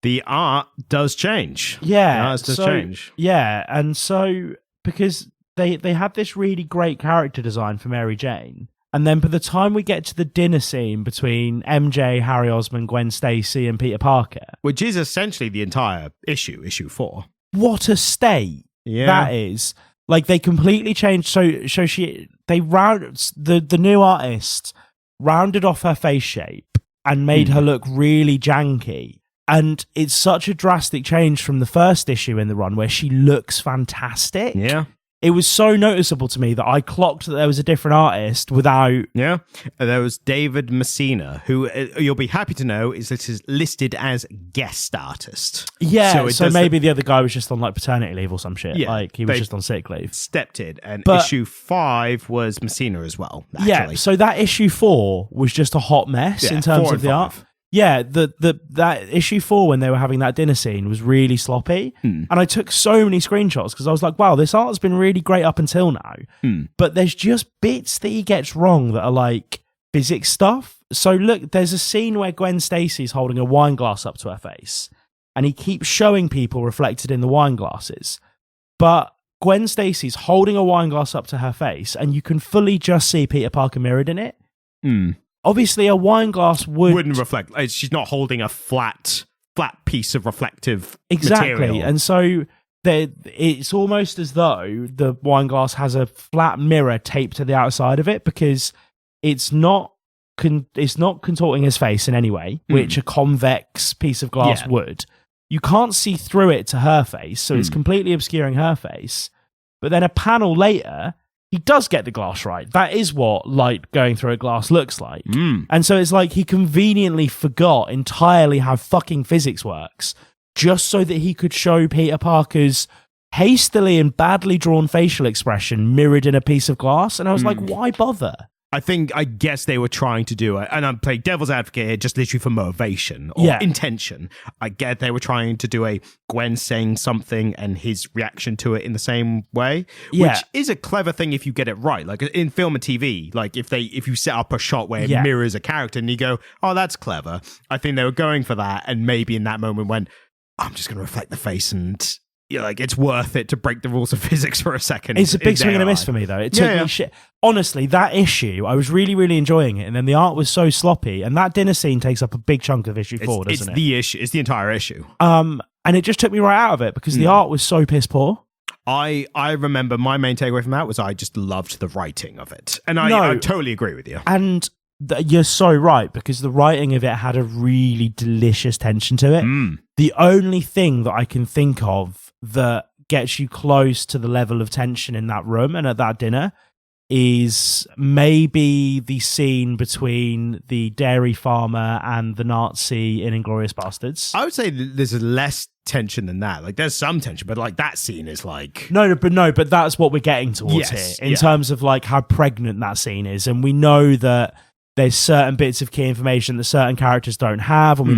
The art does change. Yeah. The art does change. Yeah. And so, because they had this really great character design for Mary Jane. And then by the time we get to the dinner scene between MJ, Harry Osborn, Gwen Stacy, and Peter Parker. Which is essentially the entire issue 4. What a state that is. Like, they completely changed. So the new artist rounded off her face shape and made her look really janky. And it's such a drastic change from the first issue in the run where she looks fantastic. Yeah. it was so noticeable to me that I clocked that there was a different artist without... Yeah. There was David Messina, who you'll be happy to know is listed as guest artist. Yeah, so maybe the other guy was just on like paternity leave or some shit. Yeah, like he was just on sick leave. Stepped in, and issue 5 was Messina as well, actually. Yeah, so that issue 4 was just a hot mess in terms of the art. Yeah, that issue 4 when they were having that dinner scene was really sloppy, and I took so many screenshots because I was like, "Wow, this art's been really great up until now." But there's just bits that he gets wrong that are like physics stuff. So look, there's a scene where Gwen Stacy's holding a wine glass up to her face, and he keeps showing people reflected in the wine glasses, but Gwen Stacy's holding a wine glass up to her face, and you can fully just see Peter Parker mirrored in it. Obviously, a wine glass wouldn't reflect. She's not holding a flat piece of reflective exactly, material. And so it's almost as though the wine glass has a flat mirror taped to the outside of it because it's not contorting his face in any way, which a convex piece of glass would. You can't see through it to her face, so it's completely obscuring her face. But then a panel later, he does get the glass right. That is what light going through a glass looks like. And so it's like he conveniently forgot entirely how fucking physics works just so that he could show Peter Parker's hastily and badly drawn facial expression mirrored in a piece of glass. And I was like, why bother? I guess they were trying to do it, and I'm playing devil's advocate here, just literally for motivation or intention. I get they were trying to do a Gwen saying something and his reaction to it in the same way, which is a clever thing if you get it right. Like in film and TV, like if you set up a shot where it mirrors a character and you go, oh, that's clever. I think they were going for that, and maybe in that moment went, I'm just going to reflect the face and... like it's worth it to break the rules of physics for a second. It's a big swing and a miss for me, though. It took me shit. Honestly, that issue, I was really, really enjoying it, and then the art was so sloppy, and that dinner scene takes up a big chunk of issue 4, doesn't it? It's the issue. It's the entire issue. And it just took me right out of it because the art was so piss poor. I remember my main takeaway from that was I just loved the writing of it, and I totally agree with you. And you're so right because the writing of it had a really delicious tension to it. The only thing that I can think of that gets you close to the level of tension in that room and at that dinner is maybe the scene between the dairy farmer and the Nazi in Inglourious Bastards. I would say there's less tension than that. Like there's some tension, but like that scene is like but that's what we're getting towards here in terms of like how pregnant that scene is, and we know that there's certain bits of key information that certain characters don't have, and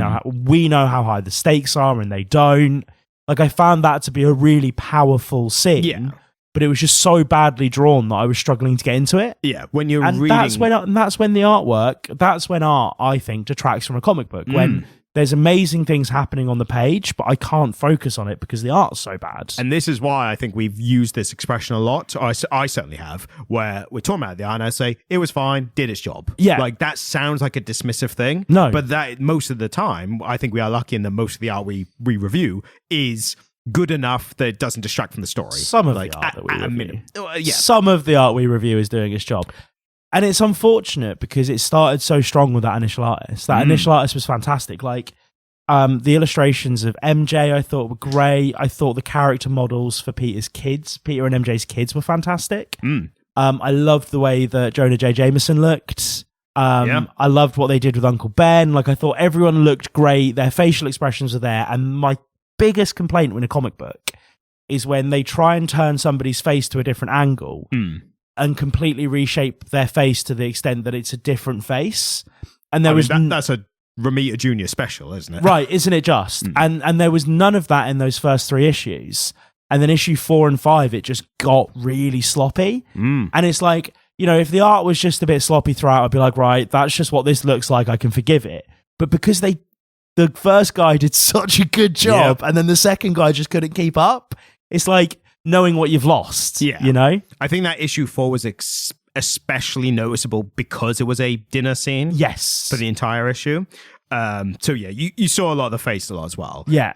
we know how high the stakes are, and they don't. Like, I found that to be a really powerful scene, but it was just so badly drawn that I was struggling to get into it. Yeah, when you're reading... that's when the artwork, that's when art, I think, detracts from a comic book. When there's amazing things happening on the page, but I can't focus on it because the art's so bad. And this is why I think we've used this expression a lot. I certainly have, where we're talking about the art and I say, it was fine, did its job. Yeah. Like, that sounds like a dismissive thing. No. But that most of the time, I think we are lucky in that most of the art we review is good enough that it doesn't distract from the story. Some of the art that we review. Some of the art we review is doing its job. And it's unfortunate because it started so strong with that initial artist. That initial artist was fantastic. Like, the illustrations of MJ I thought were great. I thought the character models for Peter and MJ's kids were fantastic. I loved the way that Jonah J. Jameson looked. I loved what they did with Uncle Ben. Like, I thought everyone looked great. Their facial expressions were there. And my biggest complaint with a comic book is when they try and turn somebody's face to a different angle and completely reshape their face to the extent that it's a different face. And that's a Romita Jr. special, isn't it? Right, isn't it just? And there was none of that in those first 3 issues. And then issue 4 and 5, it just got really sloppy. And it's like, you know, if the art was just a bit sloppy throughout, I'd be like, right, that's just what this looks like, I can forgive it. But because the first guy did such a good job, and then the second guy just couldn't keep up, it's like knowing what you've lost, you know? I think that issue 4 was especially noticeable because it was a dinner scene. Yes. For the entire issue. So yeah, you saw a lot of the face a lot as well. Yeah.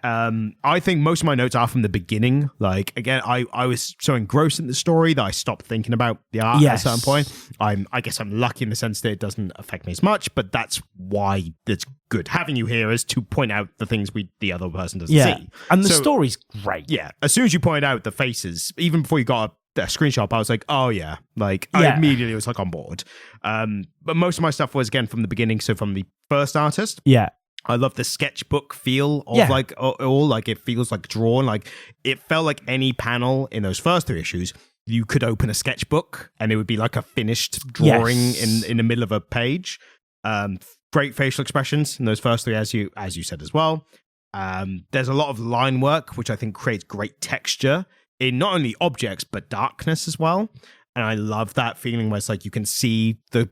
I think most of my notes are from the beginning. Like, again, I was so engrossed in the story that I stopped thinking about the art at a certain point. I guess I'm lucky in the sense that it doesn't affect me as much, but that's why it's good having you here is to point out the things the other person doesn't see. And the story's great. Yeah. As soon as you point out the faces, even before you got screenshot, I was like, oh yeah, like I immediately was like on board. But most of my stuff was again from the beginning, so from the first artist. Yeah. I love the sketchbook feel of like all like it feels like drawn. Like it felt like any panel in those first 3 issues, you could open a sketchbook and it would be like a finished drawing in the middle of a page. Great facial expressions in those first 3, as you said as well. There's a lot of line work, which I think creates great texture in not only objects but darkness as well. And I love that feeling where it's like you can see the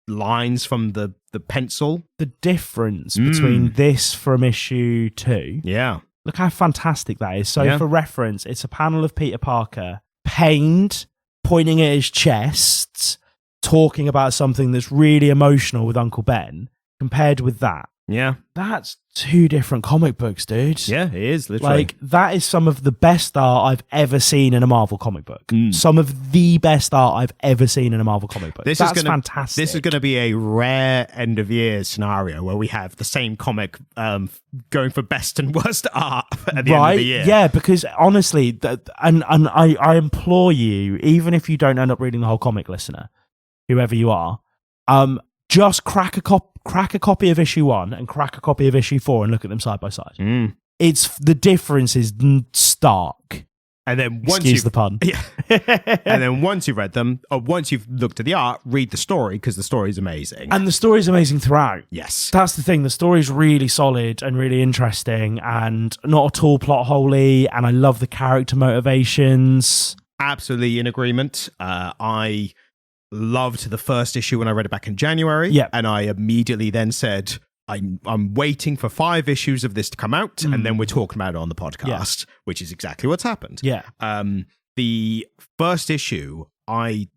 lines from the pencil. The difference between this from issue 2. Yeah. Look how fantastic that is. So for reference, it's a panel of Peter Parker pained, pointing at his chest, talking about something that's really emotional with Uncle Ben, compared with that. Yeah. That's 2 different comic books, dude. Yeah, it is, literally. Like, that is some of the best art I've ever seen in a Marvel comic book. Some of the best art I've ever seen in a Marvel comic book. That's fantastic. This is going to be a rare end of year scenario where we have the same comic going for best and worst art at the end of the year. Yeah, because honestly, and I implore you, even if you don't end up reading the whole comic, listener, whoever you are, just crack a copy of issue 1 and crack a copy of issue 4 and look at them side by side. It's the difference is stark. And then excuse the pun. Yeah. And then once you've read them, or once you've looked at the art, read the story, because the story is amazing. And the story is amazing throughout. Yes. That's the thing. The story is really solid and really interesting and not at all plot holey. And I love the character motivations. Absolutely in agreement. I loved the first issue when I read it back in January. Yeah. And I immediately then said, I'm waiting for 5 issues of this to come out, and then we're talking about it on the podcast, which is exactly what's happened. Yeah. The first issue I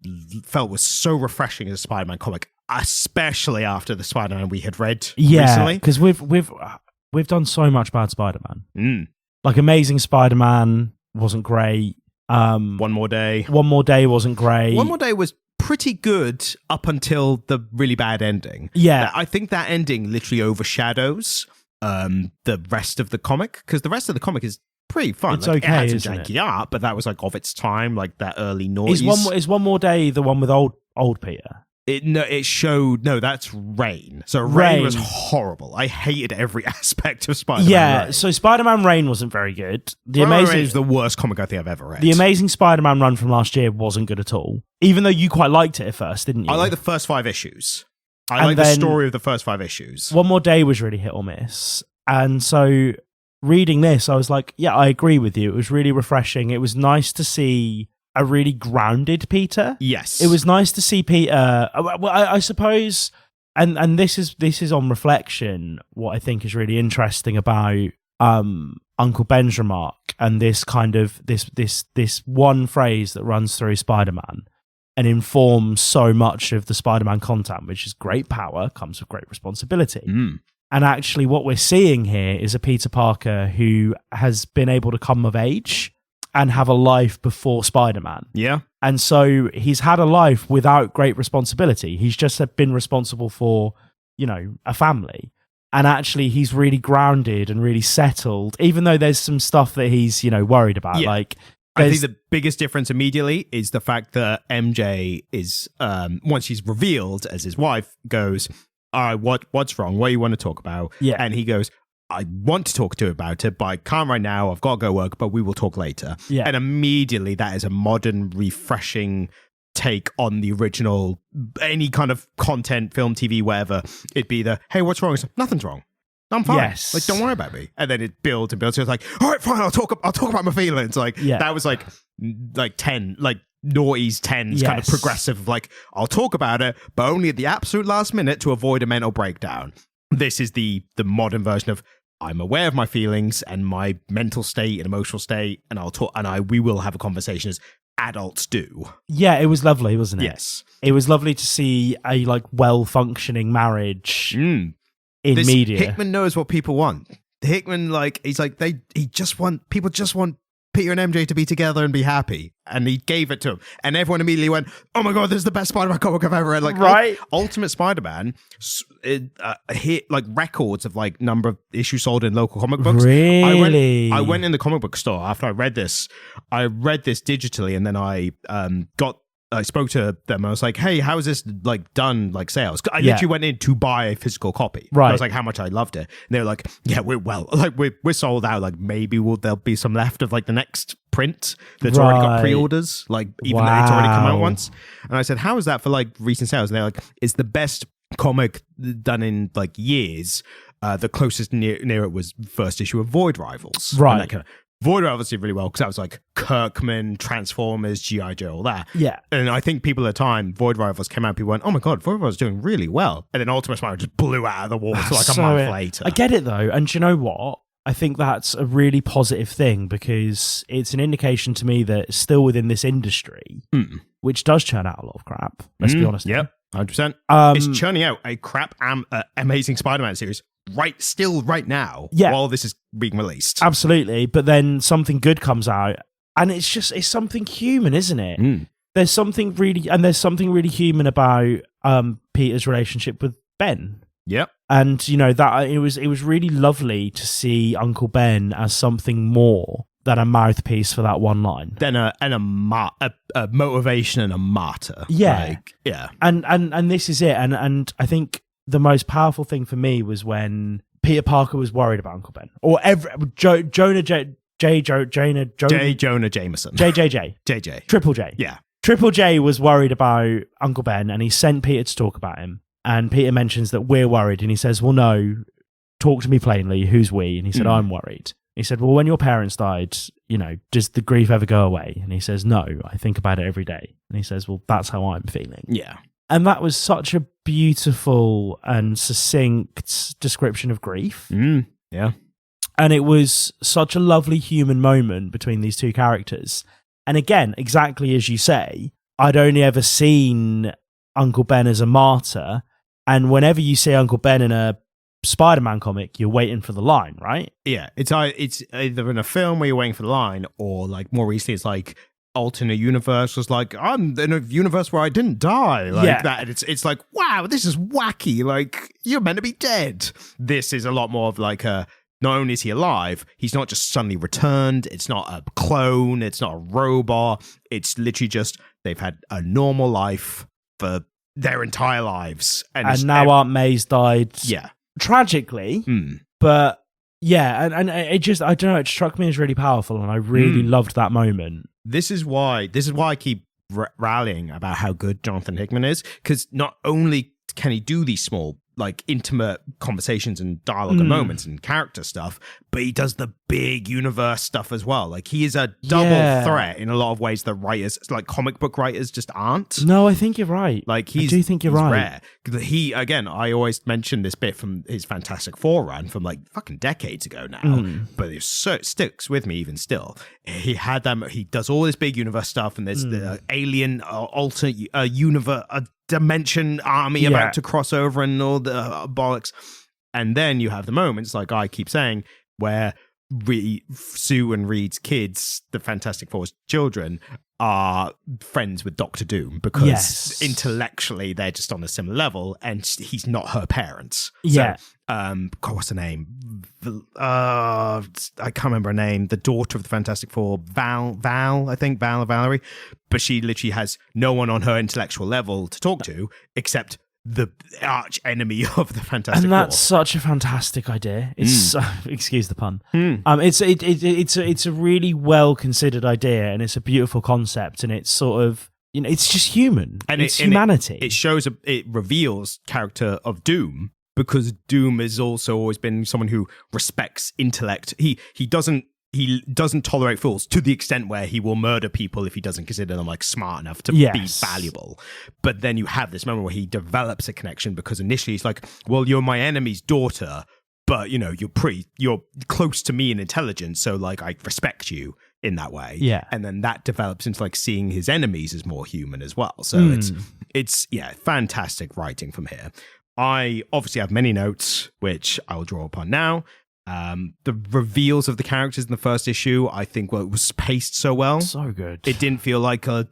felt was so refreshing as a Spider-Man comic, especially after the Spider-Man we had read recently. Because we've done so much bad Spider-Man. Like Amazing Spider-Man wasn't great. One More Day wasn't great. One More Day was pretty good up until the really bad ending. Yeah. I think that ending literally overshadows the rest of the comic, because the rest of the comic is pretty fun. It's like, okay, it had isn't some janky art, but that was like of its time, like that early noughties. Is One More Day the one with old Peter? It showed, no, that's Reign. So Reign was horrible. I hated every aspect of Spider-Man. Yeah, Reign. So Spider-Man Reign wasn't very good. Reign is the worst comic I think I've ever read. The Amazing Spider-Man run from last year wasn't good at all. Even though you quite liked it at first, didn't you? I like the first 5 issues. I like the story of the first 5 issues. One More Day was really hit or miss. And so reading this, I was like, yeah, I agree with you. It was really refreshing. It was nice to see a really grounded Peter. Yes. It was nice to see Peter. Well, I suppose, and this is on reflection, what I think is really interesting about Uncle Ben's remark and this kind of this one phrase that runs through Spider-Man and informs so much of the Spider-Man content, which is great power comes with great responsibility. And actually what we're seeing here is a Peter Parker who has been able to come of age and have a life before Spider-Man. Yeah. And so he's had a life without great responsibility. He's just been responsible for, a family. And actually he's really grounded and really settled, even though there's some stuff that he's, worried about. Yeah. Like, I think the biggest difference immediately is the fact that MJ is, once she's revealed as his wife, goes, all right, what's wrong? What do you want to talk about? Yeah. And he goes, I want to talk to you about it, but I can't right now. I've got to go work, but we will talk later. Yeah. And immediately that is a modern, refreshing take on the original, any kind of content, film, TV, whatever. It'd be hey, what's wrong? It's like, nothing's wrong. I'm fine. Yes. Like, don't worry about me. And then it builds and builds. So it's like, all right, fine. I'll talk about my feelings. Like, that was like 10, like noughties, 10s, kind of progressive. Like, I'll talk about it, but only at the absolute last minute to avoid a mental breakdown. This is the modern version of, I'm aware of my feelings and my mental state and emotional state, and I'll talk, and we will have a conversation as adults do. Yeah, it was lovely, wasn't it? Yes. It was lovely to see a well-functioning marriage in media. Hickman knows what people want. Hickman, people just want Peter and MJ to be together and be happy. And he gave it to him. And everyone immediately went, oh my God, this is the best Spider-Man comic I've ever read. Like, right? Ultimate Spider-Man hit like records of like number of issues sold in local comic books. Really? I went in the comic book store after I read this. I read this digitally, and then I spoke to them. I was like, hey, how is this like done like sales? I literally went in to buy a physical copy. Right. I was like, how much I loved it. And they were like, yeah, we're sold out. Like maybe there'll be some left of like the next print that's already got pre-orders, like even though it's already come out once. And I said, how is that for like recent sales? And they're like, it's the best comic done in like years. The closest near it was first issue of Void Rivals. Right. Void Rivals did really well because that was like Kirkman, Transformers, G.I. Joe, all that. Yeah. And I think people at the time, Void Rivals came out, people went, oh my God, Void Rivals is doing really well. And then Ultimate Spider-Man just blew out of the water like a month later. I get it though. And do you know what? I think that's a really positive thing because it's an indication to me that still within this industry, which does churn out a lot of crap, let's be honest. Yep, 100%. It's churning out a crap Amazing Spider-Man series right now while this is being released. Absolutely. But then something good comes out and it's something human, isn't it? There's something really human about Peter's relationship with Ben. Yep. And you know that it was really lovely to see Uncle Ben as something more than a mouthpiece for that one line. Then a motivation and a martyr. Yeah. And this is it. And I think the most powerful thing for me was when Peter Parker was worried about Uncle Ben, or Jonah Jameson, JJ, Triple J. Yeah, Triple J was worried about Uncle Ben, and he sent Peter to talk about him. And Peter mentions that we're worried, and he says, "Well, no, talk to me plainly. Who's we?" And he said, "I'm worried." He said, "Well, when your parents died, you know, does the grief ever go away?" And he says, "No, I think about it every day." And he says, "Well, that's how I'm feeling." Yeah. And that was such a beautiful and succinct description of grief. Yeah. And it was such a lovely human moment between these two characters. And again, exactly as you say, I'd only ever seen Uncle Ben as a martyr. And whenever you see Uncle Ben in a Spider-Man comic, you're waiting for the line, right? Yeah. It's either in a film where you're waiting for the line, or like more recently, it's like alternate universe was like, I'm in a universe where I didn't die, like that. And it's like, wow, this is wacky. Like, you're meant to be dead. This is a lot more of like not only is he alive, he's not just suddenly returned. It's not a clone. It's not a robot. It's literally just they've had a normal life for their entire lives. And now Aunt May's died. Yeah. Tragically. But yeah, and it just, I don't know, it struck me as really powerful, and I really loved that moment. This is why I keep rallying about how good Jonathan Hickman is, because not only can he do these small, like, intimate conversations and dialogue and moments and character stuff, but he does the big universe stuff as well. Like, he is a double threat in a lot of ways that writers, like comic book writers, just aren't. No, I think you're right. Like, I do think you're right. Rare. He, again, I always mention this bit from his Fantastic Four run from like fucking decades ago now, but it sticks with me even still. He had that. He does all this big universe stuff, and there's the alien alternate universe, a dimension army about to cross over and all the bollocks. And then you have the moments, like I keep saying, where Sue and Reed's kids, the Fantastic Four's children, are friends with Doctor Doom because intellectually they're just on a similar level, and he's not her parents. Yeah. So, what's her name? I can't remember her name. The daughter of the Fantastic Four, Val, I think, Val or Valerie. But she literally has no one on her intellectual level to talk to except the arch enemy of the Fantastic Four. And that's such a fantastic idea. It's excuse the pun. It's a really well considered idea, and it's a beautiful concept, and it's sort of, you know, it's just human, and it's humanity. It shows it reveals character of Doom, because Doom has also always been someone who respects intellect. He doesn't tolerate fools to the extent where he will murder people if he doesn't consider them like smart enough to be valuable. But then you have this moment where he develops a connection, because initially he's like, well, you're my enemy's daughter, but you know, you're close to me in intelligence, so like I respect you in that way. Yeah. And then that develops into like seeing his enemies as more human as well. So it's fantastic writing from here. I obviously have many notes, which I will draw upon now. The reveals of the characters in the first issue, I think, it was paced so well. So good. It didn't feel like a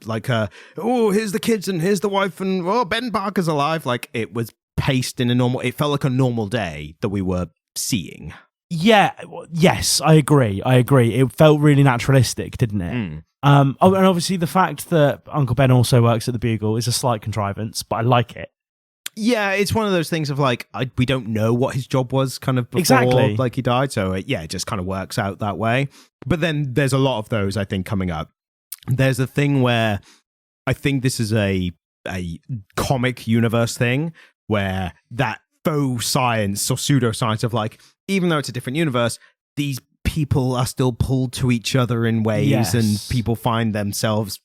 here's the kids and here's the wife and Ben Parker's alive. Like, it was paced in it felt like a normal day that we were seeing. Yeah, yes, I agree. It felt really naturalistic, didn't it? And obviously the fact that Uncle Ben also works at the Bugle is a slight contrivance, but I like it. Yeah, it's one of those things of like, we don't know what his job was kind of before like he died. So it just kind of works out that way. But then there's a lot of those, I think, coming up. There's a thing where I think this is a comic universe thing where that faux science or pseudoscience of like, even though it's a different universe, these people are still pulled to each other in ways, and people find themselves,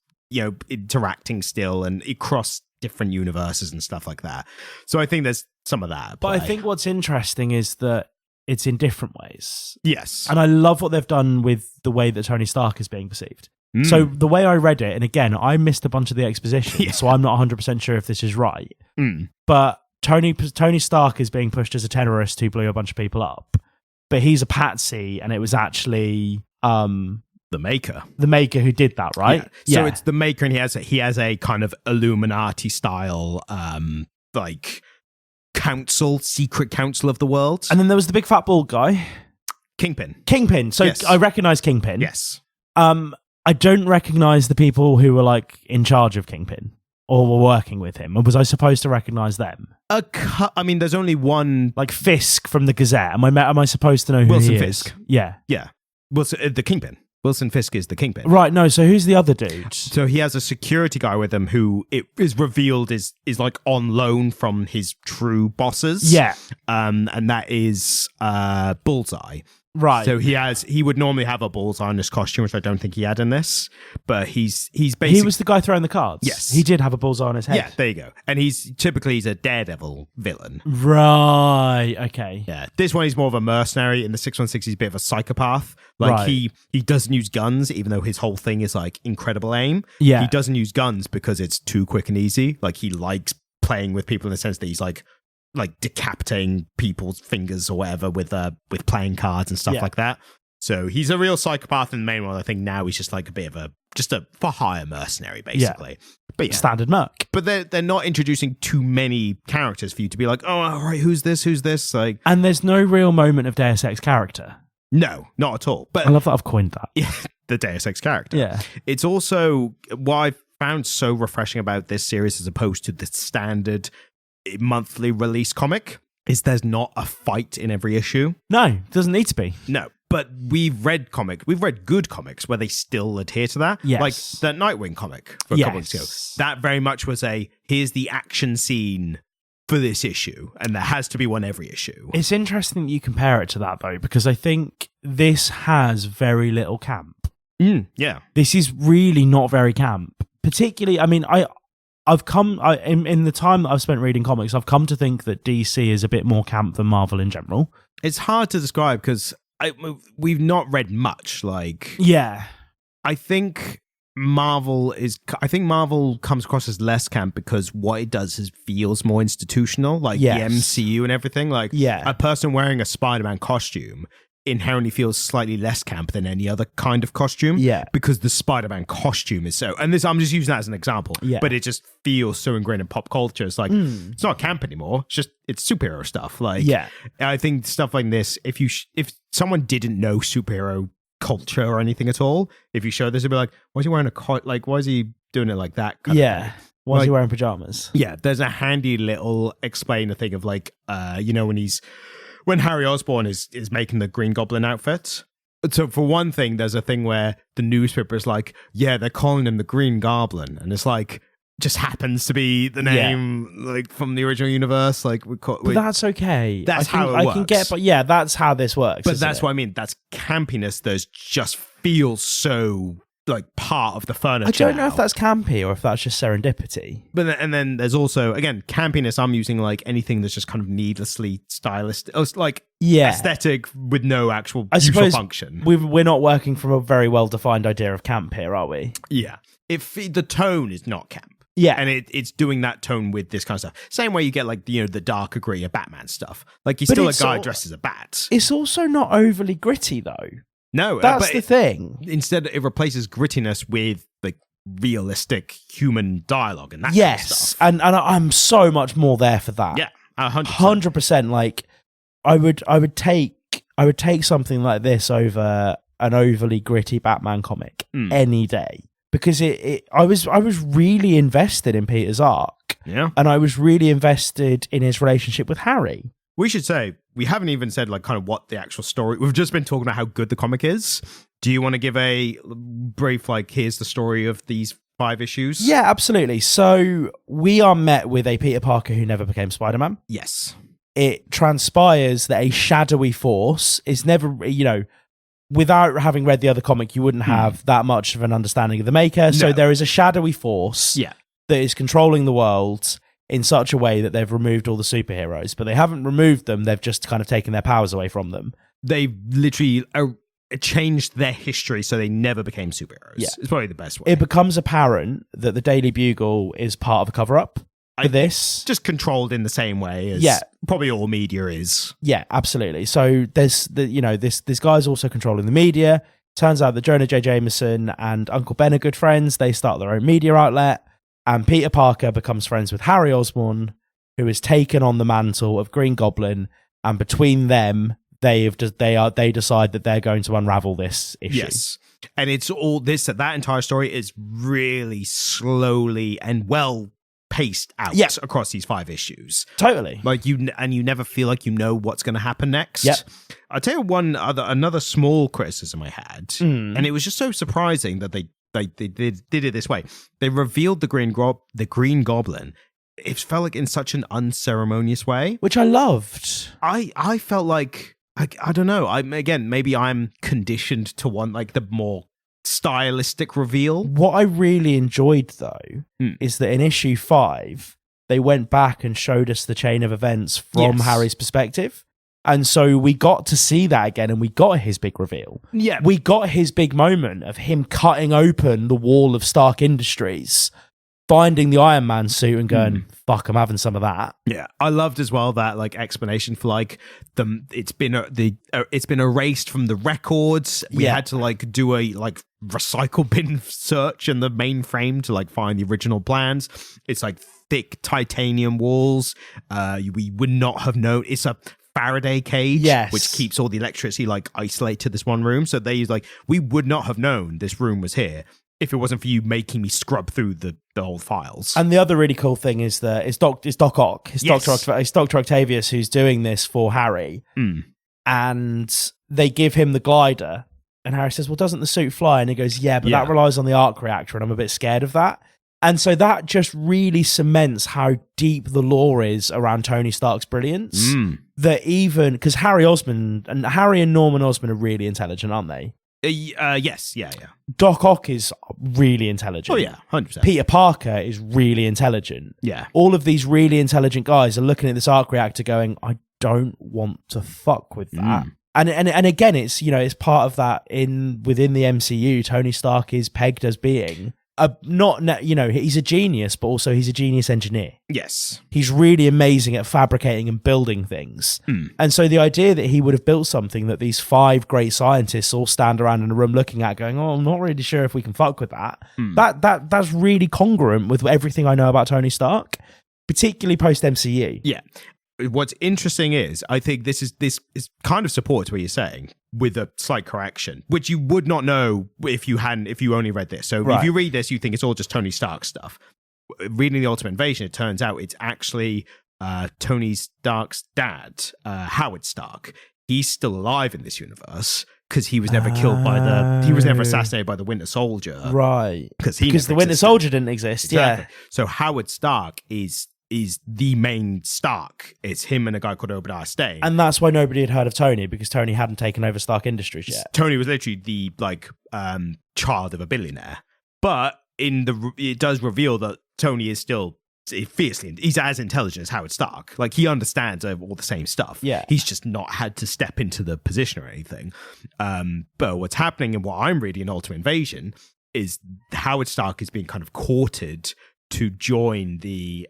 interacting still and across different universes and stuff like that. So I think there's some of that. But I think what's interesting is that it's in different ways. Yes. And I love what they've done with the way that Tony Stark is being perceived. So the way I read it, and again, I missed a bunch of the exposition, so I'm not 100% sure if this is right. But Tony Stark is being pushed as a terrorist who blew a bunch of people up. But he's a patsy, and it was actually the Maker who did that, right? Yeah. So it's the Maker, and he has a kind of Illuminati style like secret council of the world. And then there was the big fat bald guy, Kingpin. So yes. I recognize Kingpin. Yes. I don't recognize the people who were like in charge of Kingpin or were working with him. Or was I supposed to recognize them? I mean, there's only one, like Fisk from the Gazette. Am I supposed to know who Wilson he Fisk? Is? Yeah. Wilson, the Kingpin. Wilson Fisk is the Kingpin. Right. No. So who's the other dude? So he has a security guy with him who it is revealed is like on loan from his true bosses. Yeah. And that is Bullseye. Right. So he would normally have a bullseye in his costume, which I don't think he had in this. But he's basically... He was the guy throwing the cards? Yes. He did have a bullseye on his head. Yeah, there you go. And he's a Daredevil villain. Right, okay. Yeah. This one, he's more of a mercenary. In the 616, he's a bit of a psychopath. Like, he doesn't use guns, even though his whole thing is, like, incredible aim. Yeah. He doesn't use guns because it's too quick and easy. Like, he likes playing with people in the sense that he's, like decapitating people's fingers or whatever with playing cards and stuff like that. So he's a real psychopath in the main one. I think now he's just like a bit of a for hire mercenary, basically. Yeah. But standard merc. But they're not introducing too many characters for you to be like, oh, all right, who's this? Like, and there's no real moment of Deus Ex character. No, not at all. But I love that I've coined that. Yeah, the Deus Ex character. Yeah. It's also what I've found so refreshing about this series as opposed to the standard monthly release comic is there's not a fight in every issue. No, doesn't need to be. No, but we've read good comics where they still adhere to that. Yes. Like the Nightwing comic for a couple weeks ago. That very much was here's the action scene for this issue, and there has to be one every issue. It's interesting that you compare it to that, though, because I think this has very little camp. Yeah. This is really not very camp. Particularly, I mean, in the time that I've spent reading comics, I've come to think that DC is a bit more camp than Marvel in general. It's hard to describe because we've not read much. Like, yeah, I think Marvel comes across as less camp because what it does is feels more institutional, like the MCU and everything. Like, a person wearing a Spider-Man costume inherently feels slightly less camp than any other kind of costume. Yeah. Because the Spider-Man costume is so, and this, I'm just using that as an example, but it just feels so ingrained in pop culture. It's like, it's not camp anymore. It's superhero stuff. Like, I think stuff like this, if someone didn't know superhero culture or anything at all, if you show this, it'd be like, why is he wearing why is he doing it like that? Kind of thing? Why is he wearing pajamas? Yeah. There's a handy little explainer thing of like, when Harry Osborn is making the Green Goblin outfit. So for one thing, there's a thing where the newspaper is like, yeah, they're calling him the Green Goblin. And it's like, just happens to be the name like from the original universe. Like, but that's okay. That's how it works. I can get, but yeah, that's how this works. But that's what I mean. That's campiness that just feels so like part of the furniture. I don't know if that's campy or if that's just serendipity. But then there's also, again, campiness. I'm using like anything that's just kind of needlessly stylistic, like aesthetic with no actual useful function. We're not working from a very well defined idea of camp here, are we? Yeah. The tone is not camp. Yeah. And it's doing that tone with this kind of stuff. Same way you get like, the darker, grittier Batman stuff. Like he's still a guy dressed as a bat. It's also not overly gritty though. No. That's the thing. Instead, it replaces grittiness with like realistic human dialogue and that kind of stuff. And I'm so much more there for that. Yeah, 100%. 100%. Like I would take something like this over an overly gritty Batman comic any day. Because I was really invested in Peter's arc. Yeah. And I was really invested in his relationship with Harry. We should say, we haven't even said like kind of what the actual story, we've just been talking about how good the comic is. Do you want to give a brief, like, here's the story of these 5 issues? Yeah, absolutely. So we are met with a Peter Parker who never became Spider-Man. Yes. It transpires that a shadowy force is never, without having read the other comic, you wouldn't have that much of an understanding of the Maker. So there is a shadowy force that is controlling the world in such a way that they've removed all the superheroes, but they haven't removed them. They've just kind of taken their powers away from them. They literally changed their history so they never became superheroes. Yeah. It's probably the best way. It becomes apparent that the Daily Bugle is part of a cover-up for this. Just controlled in the same way as probably all media is. Yeah, absolutely. So there's this guy's also controlling the media. Turns out that Jonah J. Jameson and Uncle Ben are good friends. They start their own media outlet, and Peter Parker becomes friends with Harry Osborn, who has taken on the mantle of Green Goblin, and between them, they decide that they're going to unravel this issue. Yes. And it's all that entire story is really slowly and well paced out across these 5 issues. Totally. Like you never feel like you know what's going to happen next. Yep. I'll tell you another small criticism I had, and it was just so surprising that they did it this way. They revealed the Green Goblin. It felt like in such an unceremonious way, which I loved. I felt like I don't know. Maybe I'm conditioned to want like the more stylistic reveal. What I really enjoyed though is that in issue 5 they went back and showed us the chain of events from Harry's perspective, and so we got to see that again, and we got his big reveal. Yeah, we got his big moment of him cutting open the wall of Stark Industries, finding the Iron Man suit and going, fuck, I'm having some of that. Yeah, I loved as well that like explanation for like it's been erased from the records. We had to like do a like recycle bin search in the mainframe to like find the original plans. It's like thick titanium walls. We would not have known. It's a Faraday cage, which keeps all the electricity like isolated to this one room. So they use like, we would not have known this room was here if it wasn't for you making me scrub through the old files. And the other really cool thing is that it's Doc Ock, it's Dr. Octavius who's doing this for Harry. And they give him the glider, and Harry says, well, doesn't the suit fly? And he goes, yeah, but that relies on the arc reactor, and I'm a bit scared of that. And so that just really cements how deep the lore is around Tony Stark's brilliance. That even, because Harry and Norman Osborn are really intelligent, aren't they? Yes, yeah. Doc Ock is really intelligent. Oh yeah, 100%. Peter Parker is really intelligent. Yeah. All of these really intelligent guys are looking at this arc reactor going, I don't want to fuck with that. And again, it's it's part of that within the MCU. Tony Stark is pegged as being he's a genius, but also he's a genius engineer. Yes. He's really amazing at fabricating and building things. And so the idea that he would have built something that these 5 great scientists all stand around in a room looking at going, oh, I'm not really sure if we can fuck with that. That's really congruent with everything I know about Tony Stark, particularly post MCU. Yeah. What's interesting is, I think this is kind of supports what you're saying with a slight correction, which you would not know if you only read this. So if you read this, you think it's all just Tony Stark stuff. Reading the Ultimate Invasion, it turns out it's actually Tony Stark's dad, Howard Stark. He's still alive in this universe because he was never killed he was never assassinated by the Winter Soldier. Right. Because the Winter Soldier didn't exist. Exactly. Yeah. So Howard Stark is the main Stark. It's him and a guy called Obadiah Stane. And that's why nobody had heard of Tony, because Tony hadn't taken over Stark Industries yet. Tony was literally the child of a billionaire. But it does reveal that Tony is still fiercely, he's as intelligent as Howard Stark. Like, he understands all the same stuff. Yeah. He's just not had to step into the position or anything. But what's happening and what I'm reading in Ultimate Invasion is Howard Stark is being kind of courted to join the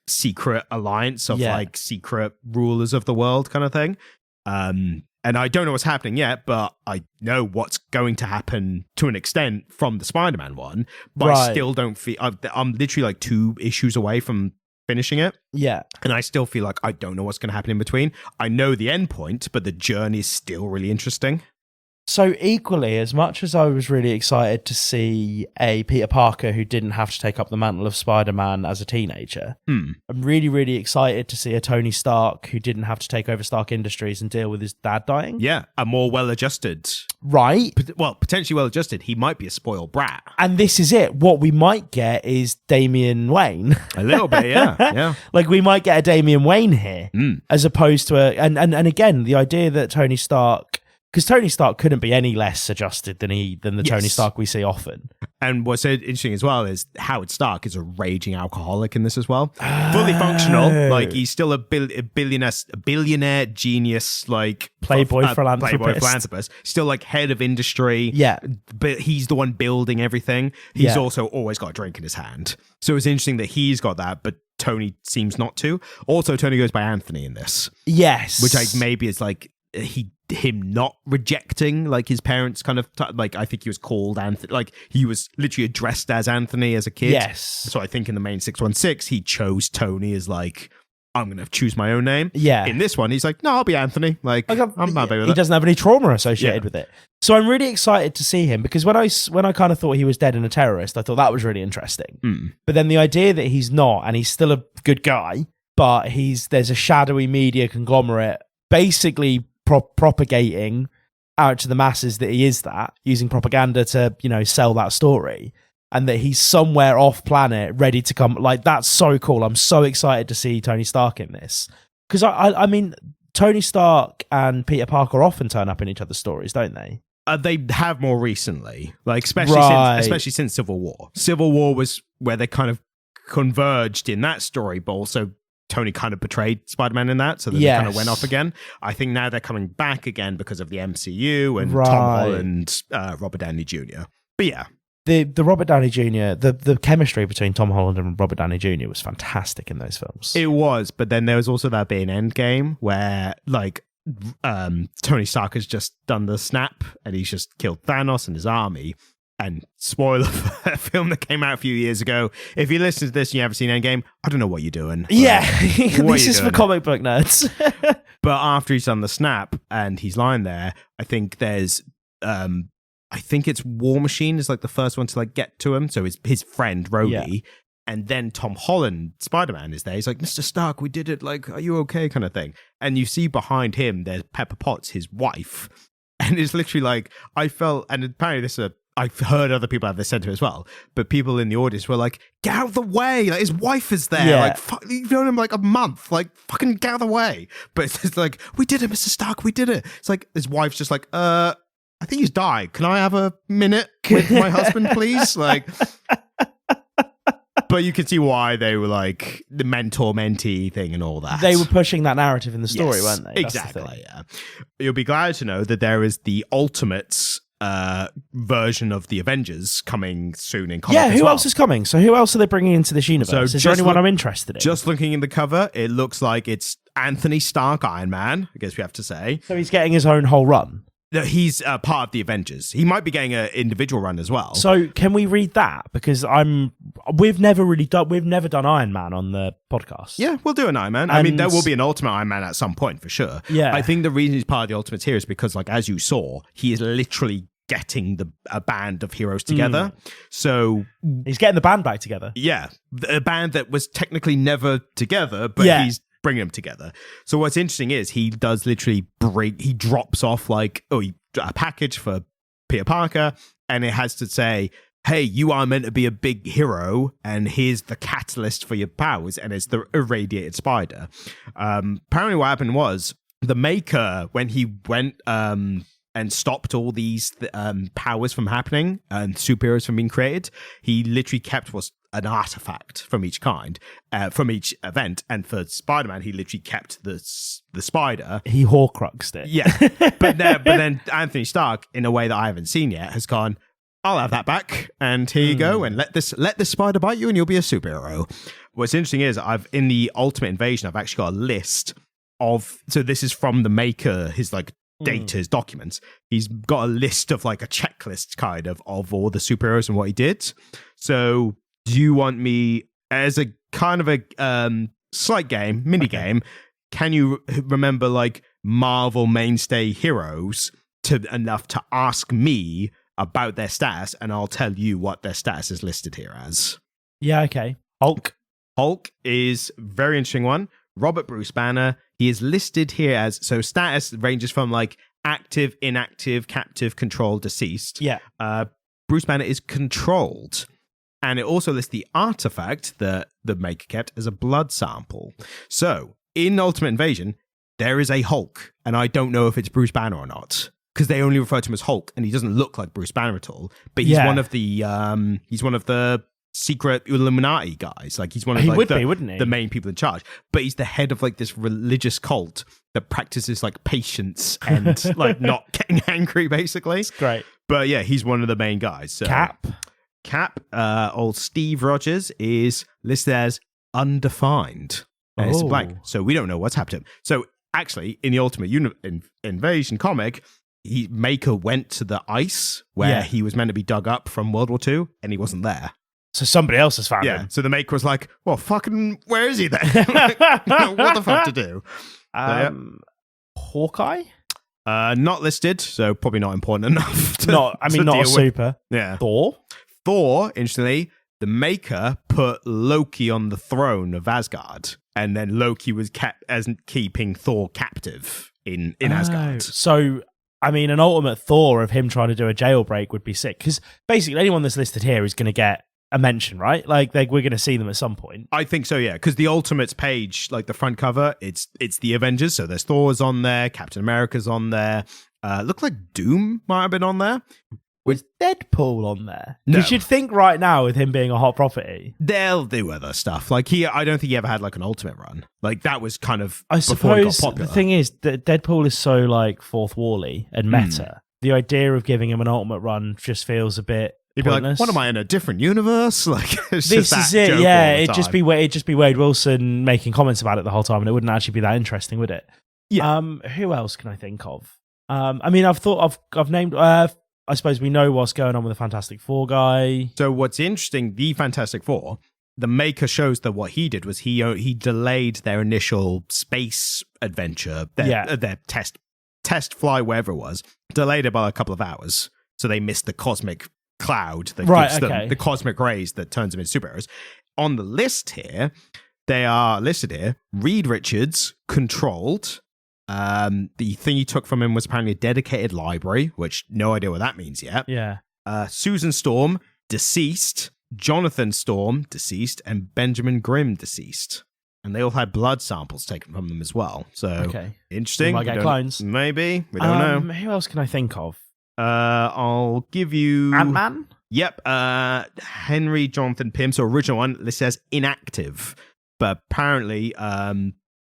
secret alliance of like secret rulers of the world kind of thing. And I don't know what's happening yet, but I know what's going to happen to an extent from the Spider-Man one. But I still don't feel... I'm literally like 2 issues away from finishing it. Yeah. And I still feel like I don't know what's going to happen in between. I know the end point, but the journey is still really interesting. So equally, as much as I was really excited to see a Peter Parker who didn't have to take up the mantle of Spider-Man as a teenager, I'm really, really excited to see a Tony Stark who didn't have to take over Stark Industries and deal with his dad dying. Yeah, a more well-adjusted. Right. Potentially well-adjusted. He might be a spoiled brat. And this is it. What we might get is Damian Wayne. A little bit, yeah. Like, we might get a Damian Wayne here, as opposed to and again, the idea that Tony Stark... Because Tony Stark couldn't be any less adjusted than the Tony Stark we see often. And what's interesting as well is Howard Stark is a raging alcoholic in this as well. Fully functional. Like, he's still a billionaire genius, like... Playboy philanthropist. Still, like, head of industry. Yeah. But he's the one building everything. He's also always got a drink in his hand. So it's interesting that he's got that, but Tony seems not to. Also, Tony goes by Anthony in this. Yes. Which maybe is like... him not rejecting like his parents kind of like I think he was called Anthony, like he was literally addressed as Anthony as a kid. Yes. So I think in the main 616 he chose Tony as like, I'm gonna choose my own name. Yeah. In this one he's like, no, I'll be Anthony. Like I'm happy with it. He doesn't have any trauma associated with it. So I'm really excited to see him, because when I kind of thought he was dead and a terrorist, I thought that was really interesting. But then the idea that he's not, and he's still a good guy, but there's a shadowy media conglomerate basically propagating out to the masses that he is that, using propaganda to, sell that story, and that he's somewhere off planet ready to come. Like, that's so cool. I'm so excited to see Tony Stark in this, because I mean, Tony Stark and Peter Parker often turn up in each other's stories, don't they? They have more recently, like especially since Civil War. Civil War was where they kind of converged in that story, but also Tony kind of betrayed Spider-Man in that, so then they kind of went off again. I think now they're coming back again because of the MCU and Tom Holland, Robert Downey Jr. But yeah. The Robert Downey Jr., the chemistry between Tom Holland and Robert Downey Jr. was fantastic in those films. It was, but then there was also that bit in Endgame where, like, Tony Stark has just done the snap and he's just killed Thanos and his army. And spoiler for a film that came out a few years ago. If you listen to this and you haven't seen Endgame, I don't know what you're doing. Yeah, this is for comic book nerds. But after he's done the snap and he's lying there, I think there's, I think it's War Machine is like the first one to like get to him. So his friend Rhodey, and then Tom Holland, Spider-Man, is there. He's like, Mr. Stark, we did it. Like, are you okay? Kind of thing. And you see behind him, there's Pepper Potts, his wife, and it's literally like I felt, and apparently this is I've heard other people have this said to as well, but people in the audience were like, get out of the way. Like, his wife is there. Yeah. Like, fuck, you've known him like a month. Like, fucking get out of the way. But it's just like, we did it, Mr. Stark. We did it. It's like, his wife's just like, I think he's died. Can I have a minute with my husband, please? Like, but you can see why they were like the mentor-mentee thing and all that. They were pushing that narrative in the story, weren't they? Exactly, yeah. You'll be glad to know that there is the Ultimates version of the Avengers coming soon in comic. Yeah, who else is coming? So who else are they bringing into this universe? So is there anyone I'm interested in? Just looking in the cover, it looks like it's Anthony Stark, Iron Man, I guess we have to say. So he's getting his own whole run. No, he's part of the Avengers. He might be getting an individual run as well. So can we read that? Because we've never done Iron Man on the podcast. Yeah, we'll do an Iron Man. I mean, there will be an Ultimate Iron Man at some point for sure. Yeah. I think the reason he's part of the Ultimates here is because, like, as you saw, he is literally getting a band of heroes together. So he's getting the band back together. Yeah, a band that was technically never together, but he's bringing them together. So what's interesting is he does literally he drops off like a package for Peter Parker, and it has to say, hey, you are meant to be a big hero, and here's the catalyst for your powers, and it's the irradiated spider. Apparently what happened was the maker, when he went and stopped all these powers from happening and superheroes from being created, he literally kept an artifact from each kind, from each event. And for Spider-Man, he literally kept the spider. He Horcruxed it. Yeah. But then Anthony Stark, in a way that I haven't seen yet, has gone, I'll have that back, and here you go, and let this spider bite you, and you'll be a superhero. What's interesting is in the Ultimate Invasion, I've actually got a list of, so this is from the maker, his like data, his documents. He's got a list of like a checklist kind of all the superheroes and what he did. So do you want me, as a kind of a slight game, mini game, can you remember like Marvel mainstay heroes enough to ask me about their status, and I'll tell you what their status is listed here as? Yeah, okay. Hulk is a very interesting one. Robert Bruce Banner, he is listed here as, so status ranges from like active, inactive, captive, controlled, deceased. Yeah. Bruce Banner is controlled. And it also lists the artifact that the maker kept as a blood sample. So in Ultimate Invasion, there is a Hulk, and I don't know if it's Bruce Banner or not, because they only refer to him as Hulk, and he doesn't look like Bruce Banner at all. But he's one of the secret Illuminati guys. Like he's one of wouldn't he? The main people in charge. But he's the head of like this religious cult that practices like patience and like not getting angry, basically. It's great. But yeah, he's one of the main guys. So. Cap, old Steve Rogers is listed as undefined. And it's blank. So we don't know what's happened to him. So actually, in the Ultimate Invasion comic, Maker went to the ice where he was meant to be dug up from World War II, and he wasn't there. So somebody else has found him. So the Maker was like, well, fucking, where is he then? What the fuck to do? Hawkeye? Not listed, so probably not important enough. Not a super. Yeah. Thor, interestingly, the Maker put Loki on the throne of Asgard, and then Loki was kept as keeping Thor captive in Asgard. So, I mean, an ultimate Thor of him trying to do a jailbreak would be sick, because basically anyone that's listed here is going to get a mention, right? Like we're going to see them at some point. I think so, yeah, because the Ultimates page, like the front cover, it's the Avengers, so there's Thor's on there, Captain America's on there, looked like Doom might have been on there. Was Deadpool on there? No. You should think right now with him being a hot property. They'll do other stuff. Like I don't think he ever had like an Ultimate run. Like that was kind of I before he got suppose popular. The thing is that Deadpool is so like fourth wall-y and meta. The idea of giving him an Ultimate run just feels a bit You'd pointless. be like, what am I in a different universe? Like it's this just that is it. joke Yeah, all the it'd just be Wade Wilson making comments about it the whole time, and it wouldn't actually be that interesting, would it? Yeah. Who else can I think of? I mean, I've named. I suppose we know what's going on with the Fantastic Four guy. So what's interesting, the Fantastic Four, the Maker shows that what he did was he delayed their initial space adventure, their test fly, wherever it was, delayed it by a couple of hours. So they missed the cosmic cloud that gives them the cosmic rays that turns them into superheroes. On the list here, they are listed here, Reed Richards, controlled. The thing he took from him was apparently a dedicated library, which no idea what that means yet. Yeah. Susan Storm, deceased. Jonathan Storm, deceased. And Benjamin Grimm, deceased. And they all had blood samples taken from them as well. So, interesting. We might get clones. Maybe. We don't know. Who else can I think of? I'll give you... Ant-Man? Yep. Henry Jonathan Pym, so original one, this says inactive. But apparently...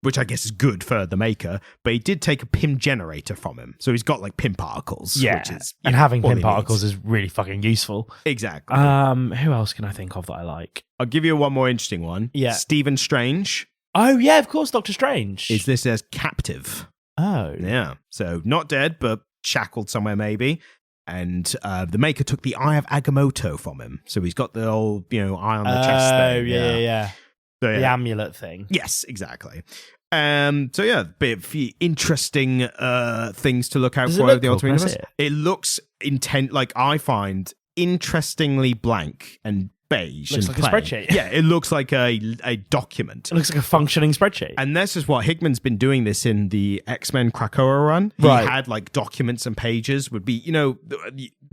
which I guess is good for the Maker, but he did take a Pym generator from him. So he's got like Pym particles. Yeah, which is, and having Pym particles is really fucking useful. Exactly. Who else can I think of that I like? I'll give you one more interesting one. Yeah. Stephen Strange. Oh, yeah, of course, Doctor Strange. Is this as captive? Oh. Yeah. So not dead, but shackled somewhere maybe. And the Maker took the Eye of Agamotto from him. So he's got the old, eye on the chest thing. Oh, yeah. So, the amulet thing. Yes, exactly. So yeah, a bit of interesting things to look out for over the Ultimate Universe. It looks like I find interestingly blank and beige. Looks like a spreadsheet. Yeah, it looks like a document. It looks like a functioning spreadsheet. And this is what Hickman's been doing this in the X-Men Krakoa run. He had like documents and pages would be,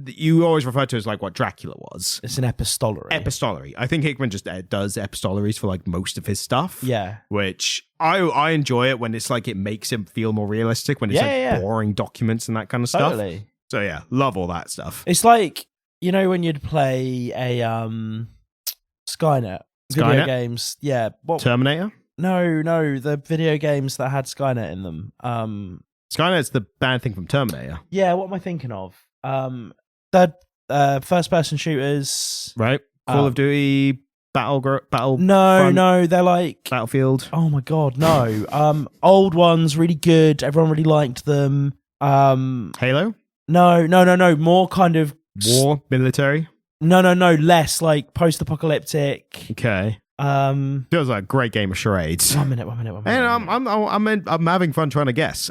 you always refer to as like what Dracula was. It's an epistolary. I think Hickman just does epistolaries for like most of his stuff. Yeah. Which I enjoy it when it's like it makes him feel more realistic, when it's boring documents and that kind of stuff. Totally. So yeah, love all that stuff. It's like, when you'd play a Skynet video games. Yeah. Terminator? No, the video games that had Skynet in them. Skynet's the bad thing from Terminator. Yeah, what am I thinking of? The first-person shooters. Right. Call of Duty, Battle. No, they're like Battlefield. Oh my god, no. Old ones, really good. Everyone really liked them. Halo. No. More kind of war, military. No. Less like post-apocalyptic. Okay. Feels like a great game of charades. One minute. And I'm having fun trying to guess.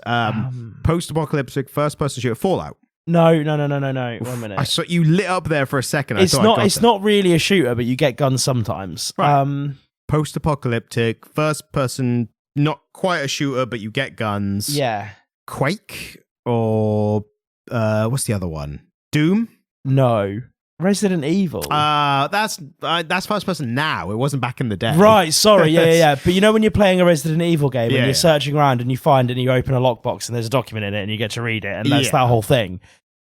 Post-apocalyptic first-person shooter, Fallout. No. 1 minute. I saw you lit up there for a second. It's not really a shooter, but you get guns sometimes. Right. Post-apocalyptic, first-person, not quite a shooter, but you get guns. Yeah. Quake or what's the other one? Doom? No. Resident Evil. That's first-person now. It wasn't back in the day. Right. Sorry. Yeah. But you know when you're playing a Resident Evil game and you're searching around and you find it and you open a lockbox and there's a document in it and you get to read it and that's that whole thing.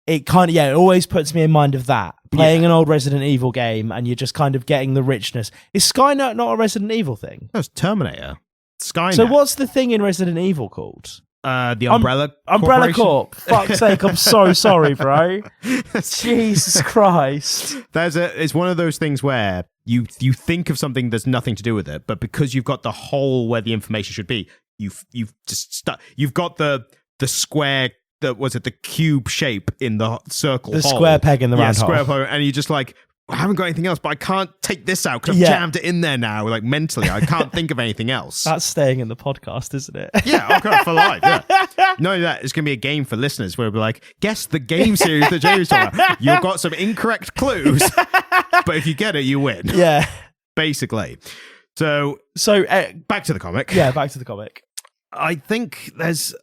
It kind of, it always puts me in mind of that. Playing an old Resident Evil game and you're just kind of getting the richness. Is Skynet not a Resident Evil thing? No, it's Terminator. Skynet. So what's the thing in Resident Evil called? The Umbrella Corp. Fuck's sake, I'm so sorry, bro. Jesus Christ. It's one of those things where you think of something that's nothing to do with it, but because you've got the hole where the information should be, you've got the square, the cube shape in the circle the hole. Square peg in the round square hole. And you're just like, I haven't got anything else, but I can't take this out because I've jammed it in there now. Like mentally, I can't think of anything else. That's staying in the podcast, isn't it? Yeah, okay, for life. Yeah. Not only that, it's going to be a game for listeners where we'll be like, guess the game series that Jamie's talking about. You've got some incorrect clues, but if you get it, you win. Yeah, basically. So back to the comic. Yeah, back to the comic. I think there's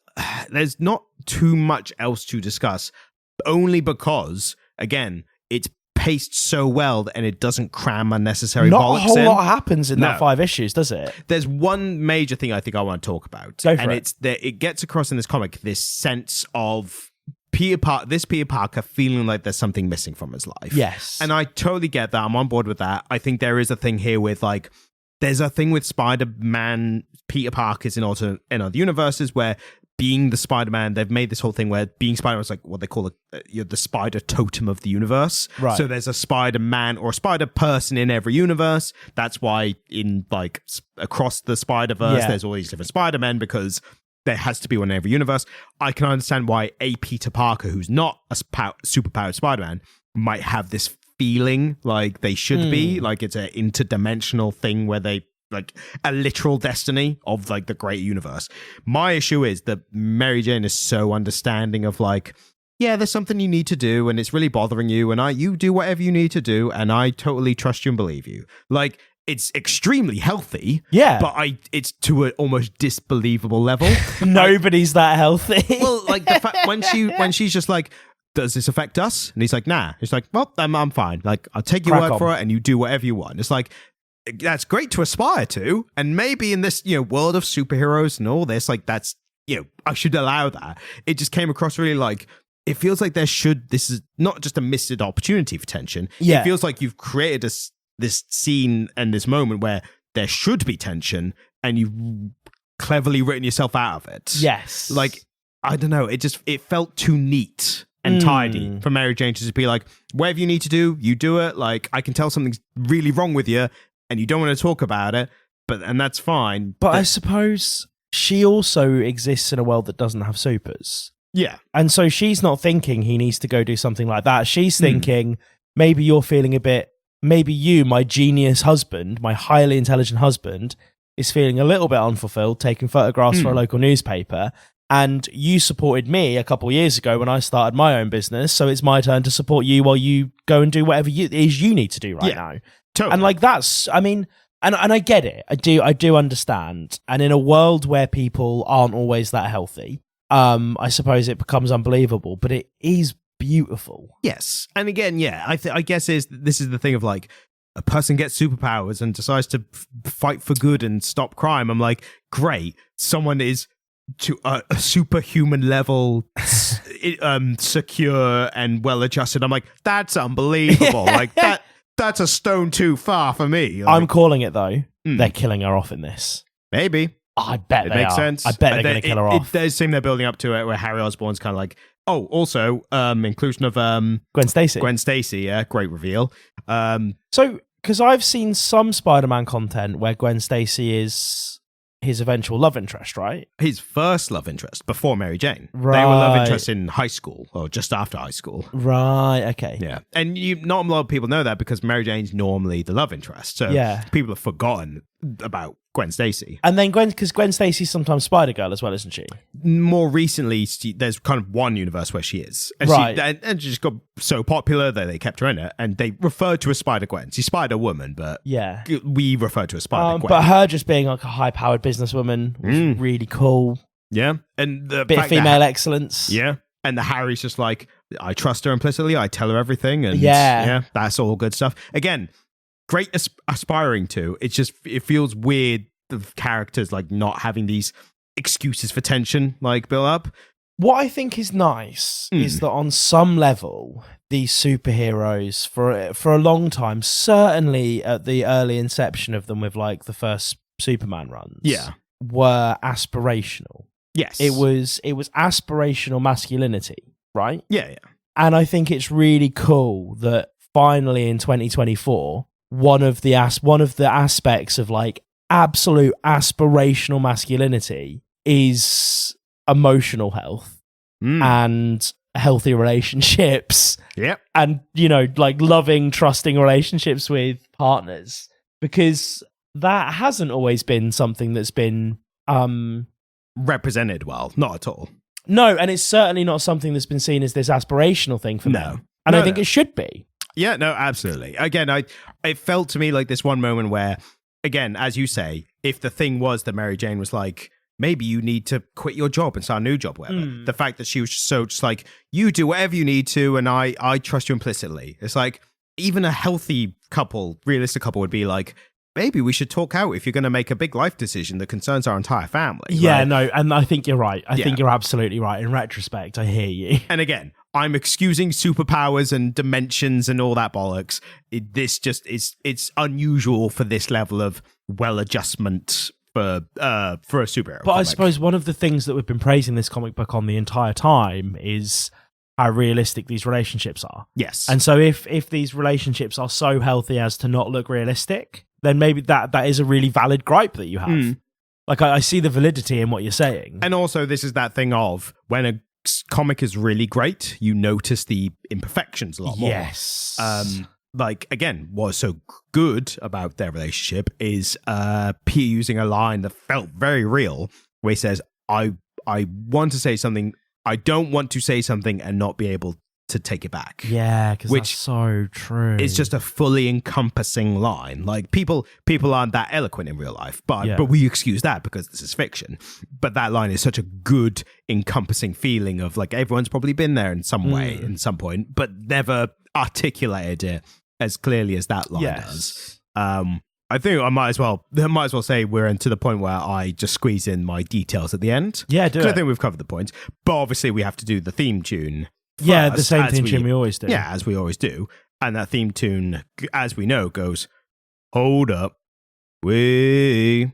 not too much else to discuss, only because again, it's paced so well and it doesn't cram unnecessary bollocks in. Not a whole lot happens in that 5 issues, does it? There's one major thing I think I want to talk about. Go for it. It's that it gets across in this comic this sense of Peter Parker feeling like there's something missing from his life. Yes. And I totally get that. I'm on board with that. I think there is a thing here with like, there's a thing with Spider-Man, Peter Parker's in other universes where being the Spider-Man, they've made this whole thing where being Spider-Man is like what they call the spider totem of the universe. Right. So there's a Spider-Man or a Spider-Person in every universe. That's why in like across the Spider-Verse, there's all these different Spider-Men because there has to be one in every universe. I can understand why a Peter Parker who's not a superpowered Spider-Man might have this feeling like they should be, like it's an interdimensional thing where they like a literal destiny of like the great universe. My issue is that Mary Jane is so understanding of like, yeah, there's something you need to do and it's really bothering you and you do whatever you need to do and I totally trust you and believe you. Like it's extremely healthy, but it's to an almost disbelievable level. Nobody's that healthy. Well, like the fact when she's just like, does this affect us? And he's like, nah. He's like, well, I'm fine. Like, I'll take your word for it and you do whatever you want. It's like, that's great to aspire to. And maybe in this, world of superheroes and all this, like that's, I should allow that. It just came across really like, it feels like this is not just a missed opportunity for tension. Yeah. It feels like you've created this scene and this moment where there should be tension and you've cleverly written yourself out of it. Yes. Like, I don't know. It felt too neat and tidy for Mary Jane to just be like, whatever you need to do, you do it. Like, I can tell something's really wrong with you and you don't want to talk about it, and that's fine. But I suppose she also exists in a world that doesn't have supers. Yeah. And so she's not thinking he needs to go do something like that. She's thinking, maybe you're feeling maybe you, my genius husband, my highly intelligent husband, is feeling a little bit unfulfilled, taking photographs for a local newspaper. And you supported me a couple of years ago when I started my own business. So it's my turn to support you while you go and do whatever it is you need to do right now. Totally. And like that's, I mean, and I get it. I do understand. And in a world where people aren't always that healthy, I suppose it becomes unbelievable, but it is beautiful. Yes. And again, I guess this is the thing of like, a person gets superpowers and decides to fight for good and stop crime. I'm like, great. Someone is to a superhuman level, secure and well-adjusted. I'm like, that's unbelievable. Like that's a stone too far for me. Like, I'm calling it though. They're killing her off in this. Maybe. I bet it they makes are. sense. I bet they're going to kill her off. It does seem they're building up to it where Harry Osborn's kind of like, oh, also inclusion of Gwen Stacy. Gwen Stacy, yeah, great reveal. So, because I've seen some Spider-Man content where Gwen Stacy is his eventual love interest, right? His first love interest before Mary Jane. Right. They were love interests in high school or just after high school. Right, okay. Yeah. And not a lot of people know that because Mary Jane's normally the love interest. So people have forgotten about Gwen Stacy. And then because Gwen Stacy's sometimes Spider-Girl as well, isn't she? More recently, there's kind of one universe where she is. And right. And she just got so popular that they kept her in it. And they referred to as Spider-Gwen. She's Spider-Woman, but we refer to her as Spider-Gwen. But her just being like a high-powered businesswoman was really cool. Yeah. And the bit of female excellence. Yeah. And the Harry's just like, I trust her implicitly. I tell her everything. And that's all good stuff. Again, great aspiring to. It's just, it feels weird, the characters like not having these excuses for tension like build up. What I think is nice is that on some level, these superheroes for a long time, certainly at the early inception of them with like the first Superman runs, were aspirational. Yes. It was aspirational masculinity, right? Yeah. And I think it's really cool that finally in 2024, one of the aspects of like absolute aspirational masculinity is emotional health and healthy relationships. Yep. And, like loving, trusting relationships with partners, because that hasn't always been something that's been represented well. Not at all. No, and it's certainly not something that's been seen as this aspirational thing for men. And I think it should be. Yeah, no, absolutely. Again, it felt to me like this one moment where, again, as you say, if the thing was that Mary Jane was like, maybe you need to quit your job and start a new job, whatever. The fact that she was just like, you do whatever you need to, and I trust you implicitly. It's like, even a healthy couple, realistic couple would be like, maybe we should talk out if you're going to make a big life decision that concerns our entire family. Yeah, no, and I think you're right. I think you're absolutely right. In retrospect, I hear you. And again, I'm excusing superpowers and dimensions and all that bollocks. It's unusual for this level of well-adjustment for a superhero But comic. I suppose one of the things that we've been praising this comic book on the entire time is how realistic these relationships are. Yes. And so if these relationships are so healthy as to not look realistic, then maybe that is a really valid gripe that you have. Like, I see the validity in what you're saying. And also, this is that thing of when a comic is really great, you notice the imperfections a lot more. Yes. Like, again, what's so good about their relationship is Peter using a line that felt very real, where he says, I want to say something, I don't want to say something and not be able to take it back. Yeah, because that's so true. It's just a fully encompassing line. Like, people aren't that eloquent in real life, but we excuse that because this is fiction. But that line is such a good encompassing feeling of like everyone's probably been there in some way, in some point, but never articulated it as clearly as that line does. I think I might as well say we're to the point where I just squeeze in my details at the end. Yeah, do it. I think we've covered the points. But obviously we have to do the theme tune. Yeah, the same theme tune we always do. Yeah, as we always do. And that theme tune, as we know, goes, hold up. Brian's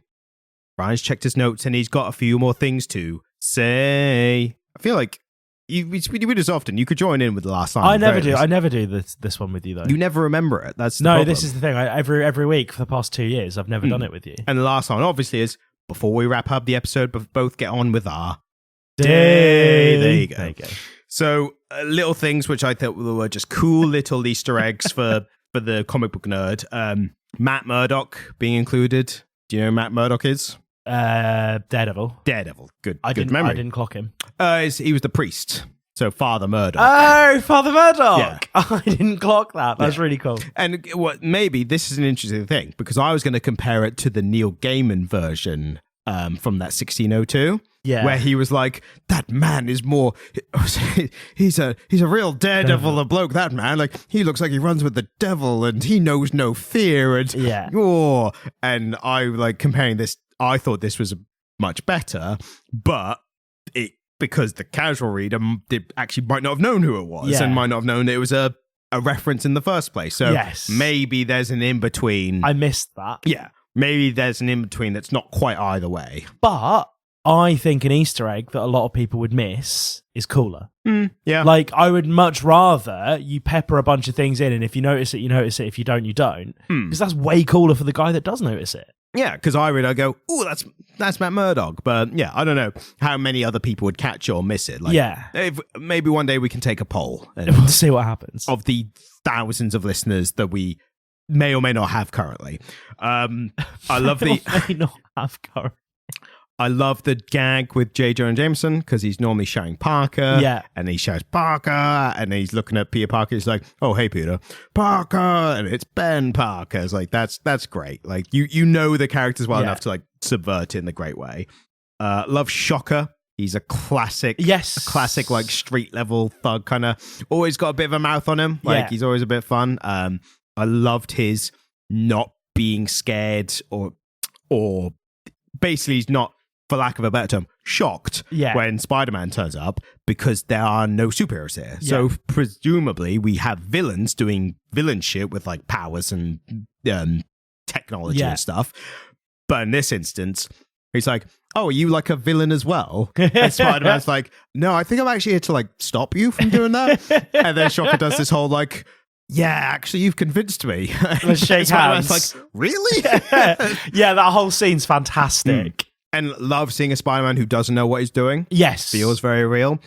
checked his notes and he's got a few more things to say. I feel like we do this often. You could join in with the last line. I never do this one with you, though. You never remember it. That's the no, problem. this is the thing. Every week for the past 2 years, I've never done it with you. And the last line, obviously, is before we wrap up the episode, both get on with our day. There you go. So little things which I thought were just cool little Easter eggs for the comic book nerd. Matt Murdock being included. Do you know who Matt Murdock is? Daredevil. Good I memory. didn't clock him. He was the priest. So Father Murdock. Oh, Father Murdock. Yeah. I didn't clock that. That's really cool. And maybe this is an interesting thing because I was going to compare it to the Neil Gaiman version from that 1602. Yeah. Where he was like, that man is more, he's a real daredevil, a bloke, that man. Like, he looks like he runs with the devil and he knows no fear. And, and I like comparing this, I thought this was much better, but because the casual reader actually might not have known who it was and might not have known that it was a reference in the first place. So maybe there's an in-between. I missed that. Yeah. maybe there's an in-between that's not quite either way. But I think an Easter egg that a lot of people would miss is cooler. Yeah. Like, I would much rather you pepper a bunch of things in, and if you notice it, you notice it. If you don't, you don't. Because that's way cooler for the guy that does notice it. Yeah, because I go, ooh, that's Matt Murdock. But yeah, I don't know how many other people would catch it or miss it. Like, yeah. Maybe one day we can take a poll. And we'll see what happens. Of the thousands of listeners that we may or may not have currently. I love may not have currently. I love the gag with J. Jonah Jameson because he's normally shouting Parker. Yeah. And he shouts Parker and he's looking at Peter Parker. He's like, oh, hey, Peter. Parker. And it's Ben Parker. It's like, that's great. Like, you know the characters well enough to like subvert it in the great way. Love Shocker. He's a classic. Yes. A classic like street level thug kind of. Always got a bit of a mouth on him. Like he's always a bit fun. I loved his not being scared or basically he's not, for lack of a better term, shocked when Spider-Man turns up because there are no superheroes here. Yeah. So presumably we have villains doing villain shit with like powers and technology and stuff. But in this instance, he's like, oh, are you like a villain as well? And Spider-Man's like, no, I think I'm actually here to like stop you from doing that. And then Shocker does this whole like, yeah, actually, you've convinced me. Let's shake hands. Like, really? Yeah, that whole scene's fantastic. And love seeing a Spider-Man who doesn't know what he's doing. Yes. Feels very real.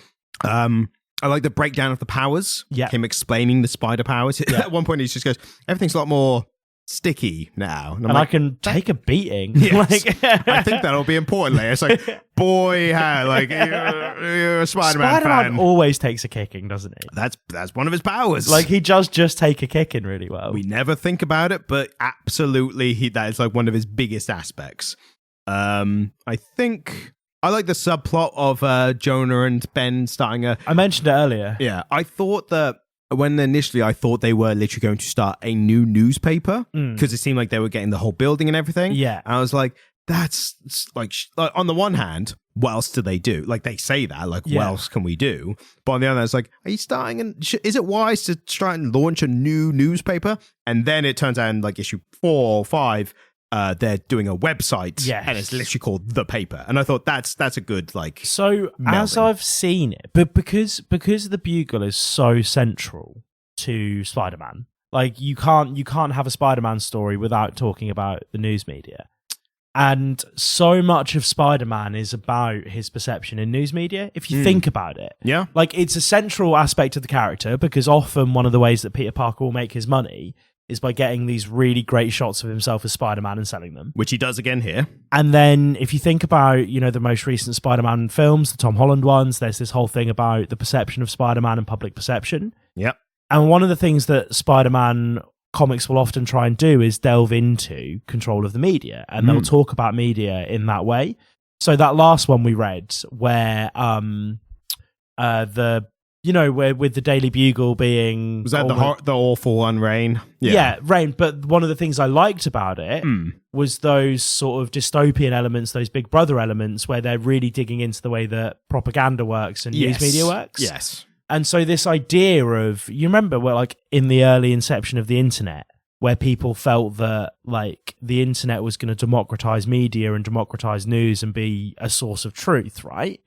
I like the breakdown of the powers. Yeah. Him explaining the spider powers. Yeah. At one point, he just goes, everything's a lot more sticky now. And like, I can take a beating. Yes. I think that'll be important later. It's like, boy, like, you're a Spider-Man fan. Always takes a kicking, doesn't he? That's one of his powers. Like, he does just take a kicking really well. We never think about it, but absolutely, that is like one of his biggest aspects. I think I like the subplot of Jonah and Ben starting I mentioned it earlier. Yeah, I thought that when initially I thought they were literally going to start a new newspaper because it seemed like they were getting the whole building and everything. Yeah, and I was like, that's like on the one hand, what else do they do? Like they say that, like what else can we do? But on the other hand, it's like, are you starting? And is it wise to try and launch a new newspaper? And then it turns out in like issue 4 or 5. They're doing a website and it's literally called The Paper. And I thought that's a good like so melding. As I've seen it, but because the Bugle is so central to Spider-Man, like you can't have a Spider-Man story without talking about the news media. And so much of Spider-Man is about his perception in news media, if you think about it. Yeah. Like it's a central aspect of the character because often one of the ways that Peter Parker will make his money is by getting these really great shots of himself as Spider-Man and selling them. Which he does again here. And then if you think about, the most recent Spider-Man films, the Tom Holland ones, there's this whole thing about the perception of Spider-Man and public perception. Yep. And one of the things that Spider-Man comics will often try and do is delve into control of the media. And they'll talk about media in that way. So that last one we read where where with the Daily Bugle being... Was that the awful one, Rain? Yeah, Rain. But one of the things I liked about it was those sort of dystopian elements, those Big Brother elements, where they're really digging into the way that propaganda works and news media works. Yes. And so this idea of... You remember where, like, in the early inception of the internet, where people felt that, like, the internet was going to democratize media and democratize news and be a source of truth, right?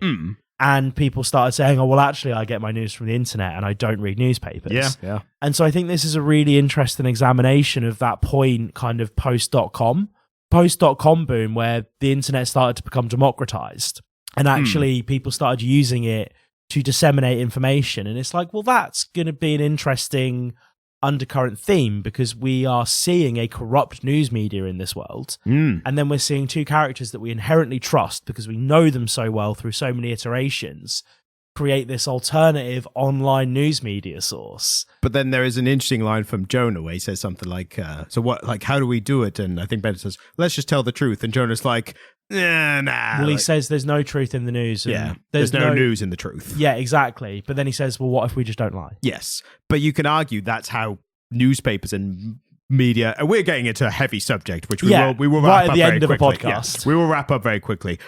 And people started saying, oh, well, actually, I get my news from the internet and I don't read newspapers. Yeah. And so I think this is a really interesting examination of that point kind of post.com boom where the internet started to become democratized. And actually people started using it to disseminate information. And it's like, well, that's going to be an interesting undercurrent theme because we are seeing a corrupt news media in this world. And then we're seeing two characters that we inherently trust because we know them so well through so many iterations create this alternative online news media source. But then there is an interesting line from Jonah where he says something like, so what, like, how do we do it? And I think Ben says, let's just tell the truth. And Jonah's like, nah. Well, he says there's no truth in the news. And there's no news in the truth. Yeah, exactly. But then he says, well, what if we just don't lie? Yes. But you can argue that's how newspapers and media, and we're getting into a heavy subject, which we will wrap right up at the end of quickly. the podcast. Yes, we will wrap up very quickly.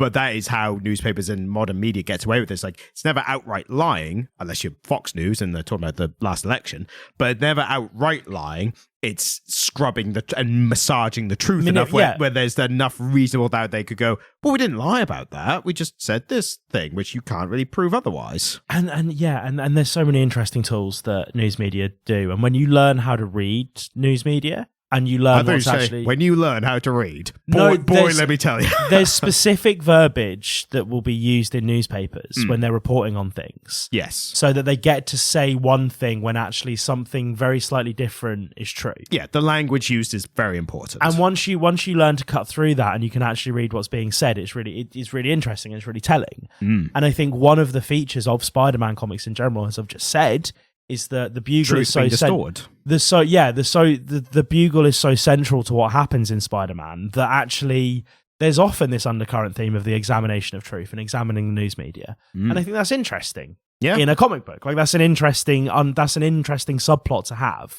But that is how newspapers and modern media gets away with this. Like, it's never outright lying, unless you're Fox News and they're talking about the last election, but never outright lying. It's scrubbing and massaging the truth enough where there's enough reasonable doubt they could go, well, we didn't lie about that. We just said this thing, which you can't really prove otherwise. And there's so many interesting tools that news media do. And when you learn how to read news media, and you learn what's actually... When you learn how to read, boy, let me tell you. There's specific verbiage that will be used in newspapers when they're reporting on things. Yes. So that they get to say one thing when actually something very slightly different is true. Yeah, the language used is very important. And once you learn to cut through that and you can actually read what's being said, it's really interesting and it's really telling. And I think one of the features of Spider-Man comics in general, as I've just said, is that the bugle is so the bugle is so central to what happens in Spider-Man that actually there's often this undercurrent theme of the examination of truth and examining the news media, and I think that's interesting. Yeah, in a comic book, like that's an interesting subplot to have.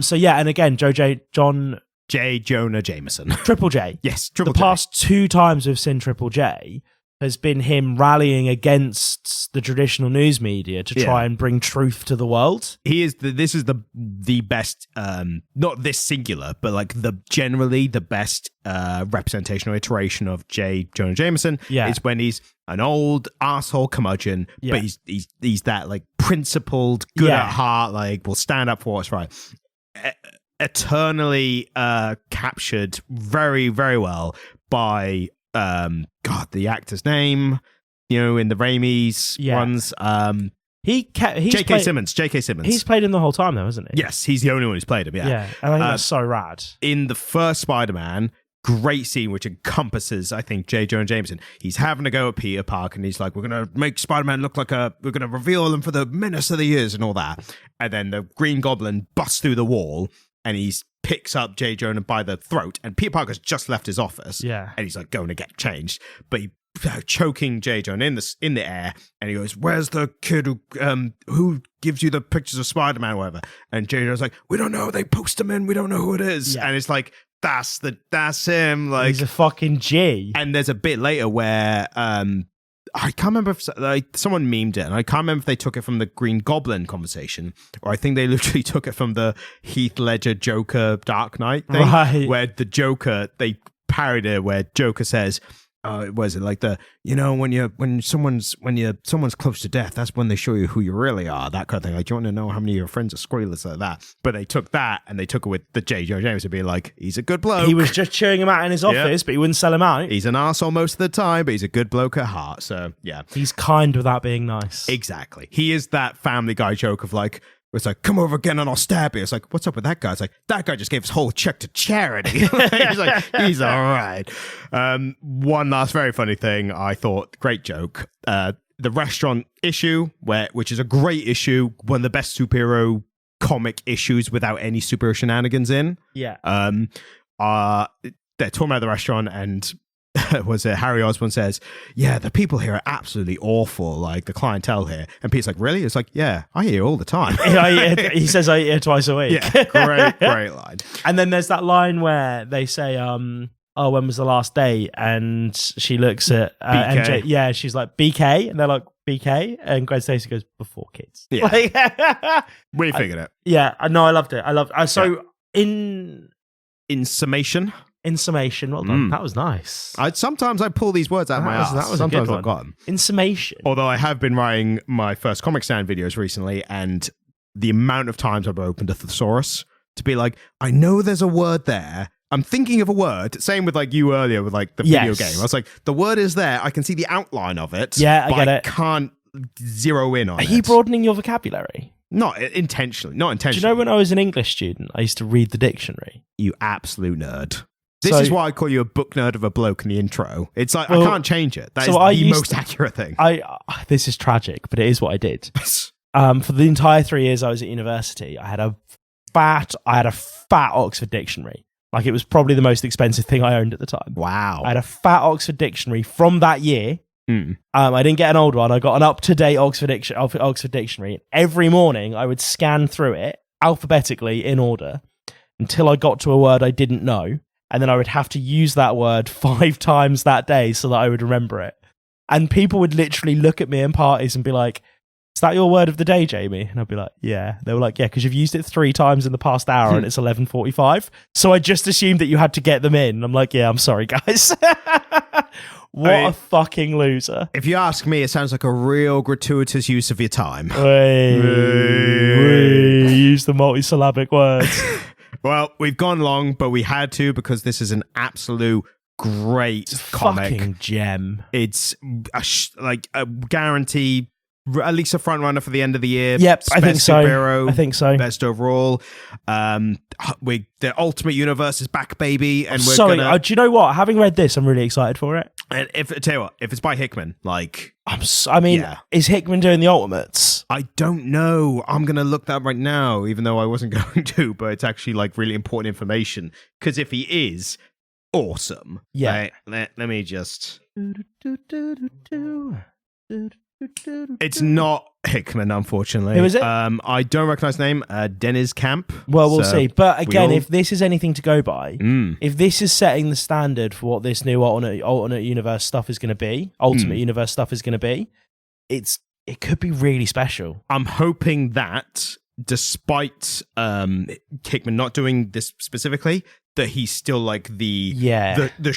So yeah, and again, Jonah Jameson, Triple J. Yes, Triple J. The past 2 times we've seen Triple J has been him rallying against the traditional news media to try and bring truth to the world. This is the best, not this singular, but like generally the best representation or iteration of Jonah Jameson is when he's an old asshole curmudgeon, but he's that like principled, good at heart, like will stand up for what's right. Eternally captured very, very well by the actor's name, in the Raimi's ones. J.K. Simmons. He's played him the whole time, though, hasn't he? Yes, he's the only one who's played him. Yeah, and I think that's so rad. In the first Spider-Man, great scene which encompasses, I think, J. Jonah Jameson. He's having to go at Peter Parker, and he's like, "We're gonna make Spider-Man look like we're gonna reveal him for the menace of the years and all that." And then the Green Goblin busts through the wall, and he's picks up J. Jonah by the throat, and Peter Parker's just left his office, and he's like going to get changed, but he choking J. Jonah in the air, and he goes, "Where's the kid who gives you the pictures of Spider-Man or whatever?" And J. Jonah's like, "We don't know. They post them in. We don't know who it is." And it's like that's him. Like he's a fucking G. And there's a bit later where I can't remember if someone memed it, and I can't remember if they took it from the Green Goblin conversation, or I think they literally took it from the Heath Ledger Joker Dark Knight thing, where the Joker, they parodied it, where Joker says, was it like when someone's close to death, that's when they show you who you really are, that kind of thing. Like, do you want to know how many of your friends are squealers like that? But they took that and they took it with the J. Jonah Jameson being like, he's a good bloke. He was just chewing him out in his office, but he wouldn't sell him out. He's an arsehole most of the time, but he's a good bloke at heart. So yeah, he's kind without being nice. Exactly. He is that Family Guy joke of like, it's like, come over again and I'll stab you. It's like, what's up with that guy? It's like, that guy just gave his whole check to charity. He's like, he's all right. One last very funny thing, I thought, great joke. The restaurant issue, which is a great issue, one of the best superhero comic issues without any superhero shenanigans in. Yeah. They're talking about the restaurant, and was it Harry Osborn says, "Yeah, the people here are absolutely awful, like the clientele here." And Pete's like, "Really?" It's like, "Yeah, I hear you all the time." He says, "I eat here twice a week." Yeah, great line. And then there's that line where they say, "Oh, when was the last day?" And she looks at MJ. Yeah, she's like, "BK," and they're like, "BK," and Gwen Stacy goes, "Before kids." Yeah, we figured it. Yeah, no, I loved it. In summation. In summation, well done. That was nice. Sometimes I pull these words out of my ass. That was sometimes a good I've got them. In summation. Although I have been writing my first Comic Stand videos recently, and the amount of times I've opened a thesaurus to be like, I know there's a word there. I'm thinking of a word. Same with like you earlier with like the video game. I was like, the word is there. I can see the outline of it. Yeah, I get it. I can't zero in on it. Are you broadening your vocabulary? Not intentionally. Do you know when I was an English student, I used to read the dictionary? You absolute nerd. This is why I call you a book nerd of a bloke in the intro. It's like, I can't change it. That is the most accurate thing. This is tragic, but it is what I did. For the entire 3 years I was at university, I had a fat Oxford dictionary. Like, it was probably the most expensive thing I owned at the time. Wow. I had a fat Oxford dictionary from that year. I didn't get an old one. I got an up-to-date Oxford dictionary. Every morning I would scan through it alphabetically in order until I got to a word I didn't know. and then I would have to use that word 5 times that day so that I would remember it. And people would literally look at me in parties and be like, is that your word of the day, Jamie? And I'd be like, yeah. They were like, yeah, because you've used it 3 times in the past hour and it's 11:45. So I just assumed that you had to get them in. I'm like, yeah, I'm sorry, guys. What a fucking loser. If you ask me, it sounds like a real gratuitous use of your time. Use the multisyllabic words. Well, we've gone long, but we had to because this is an absolute great comic. Fucking gem. It's like a guarantee, at least a front runner for the end of the year. Yep, I think so. Superhero, I think so. Best overall. The Ultimate Universe is back, baby. And do you know what? Having read this, I'm really excited for it. And tell you what, if it's by Hickman, like, is Hickman doing the Ultimates? I don't know. I'm gonna look that up right now, even though I wasn't going to. But it's actually like really important information because if he is, awesome. Yeah. Let me just. It's not Hickman, unfortunately. Who is it? I don't recognize the name. Dennis Camp. Well, we'll see. But again, if this is anything to go by, if this is setting the standard for what this new alternate universe stuff is going to be, Ultimate Universe stuff is going to be, it could be really special. I'm hoping that, despite Hickman not doing this specifically, that he's still like the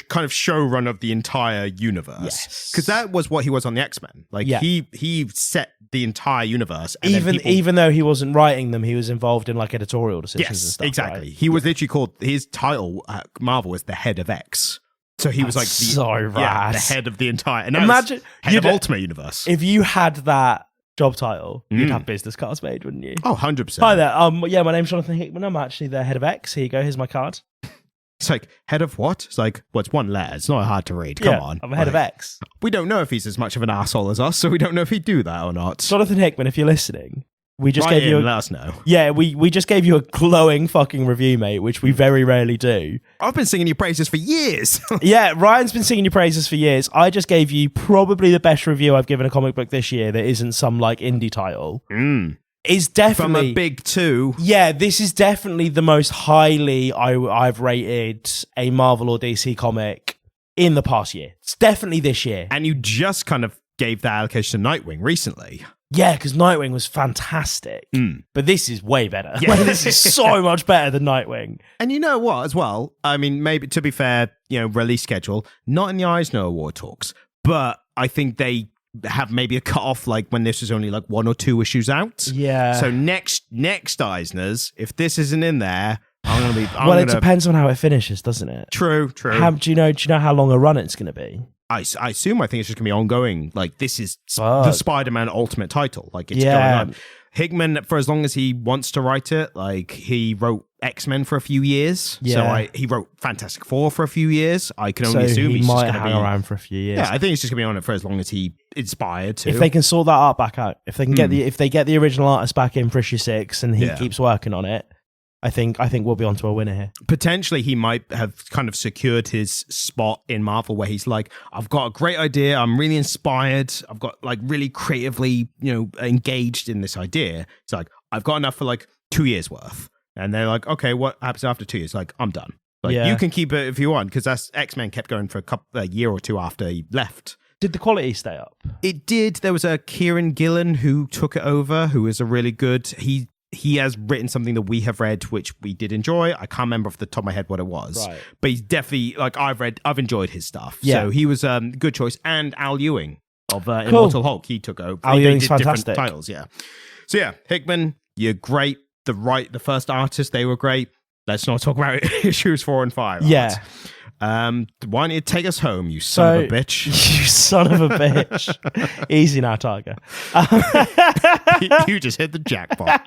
kind of showrunner of the entire universe. Because that was what he was on the X-Men. Like he set the entire universe. And even though he wasn't writing them, he was involved in like editorial decisions and stuff. Exactly. Right? He was literally called, his title at Marvel was the head of X. So he was like the head of the entire. And imagine head of Ultimate Universe. If you had that job title, you'd have business cards made, wouldn't you? Oh, 100%. Hi there. My name's Jonathan Hickman. I'm actually the head of X. Here you go. Here's my card. It's like, head of what? It's like, well, it's one letter. It's not hard to read. Come on. I'm head of X. We don't know if he's as much of an asshole as us, so we don't know if he'd do that or not. Jonathan Hickman, if you're listening, we just gave you let us know. Yeah, we just gave you a glowing fucking review, mate, which we very rarely do. I've been singing your praises for years. Yeah, Ryan's been singing your praises for years. I just gave you probably the best review I've given a comic book this year that isn't some like indie title. Is definitely from a big 2. Yeah, this is definitely the most highly I've rated a Marvel or DC comic in the past year. It's definitely this year. And you just kind of gave that allocation to Nightwing recently. Yeah, because Nightwing was fantastic. But this is way better. Yeah. This is so much better than Nightwing. And you know what, as well? I mean, maybe, to be fair, release schedule, not in the Eisner Award talks, but I think they have maybe a cut-off like when this was only like 1 or 2 issues out. Yeah. So next Eisners, if this isn't in there, I'm going to be... it depends on how it finishes, doesn't it? True. Do you know how long a run it's going to be? I assume, I think it's just going to be ongoing. Like, this is the Spider-Man Ultimate title. Like, it's going on. Hickman, for as long as he wants to write it, like, he wrote X-Men for a few years. Yeah. So he wrote Fantastic Four for a few years. I can only assume he's might just going to hang around for a few years. Yeah, I think he's just going to be on it for as long as he inspired to. If they can sort that art back out, if they can get the original artist back in for issue 6 and he keeps working on it, I think we'll be onto a winner here. Potentially, he might have kind of secured his spot in Marvel where he's like, I've got a great idea. I'm really inspired. I've got like really creatively, engaged in this idea. It's like, I've got enough for like 2 years worth. And they're like, okay, what happens after 2 years? Like, I'm done. Like, you can keep it if you want, because that's X-Men kept going for a year or 2 after he left. Did the quality stay up? It did. There was a Kieran Gillen who took it over, who is a really good... He has written something that we have read, which we did enjoy. I can't remember off the top of my head what it was. Right. But he's definitely, like, I've enjoyed his stuff. Yeah. So he was a good choice. And Al Ewing of Immortal Hulk, he took over. Al Ewing's fantastic. Different titles, yeah. So yeah, Hickman, you're great. The first artist, they were great. Let's not talk about issues 4 and 5. Yeah. Why don't you take us home, you son of a bitch? You son of a bitch. Easy now, Tiger. You just hit the jackpot.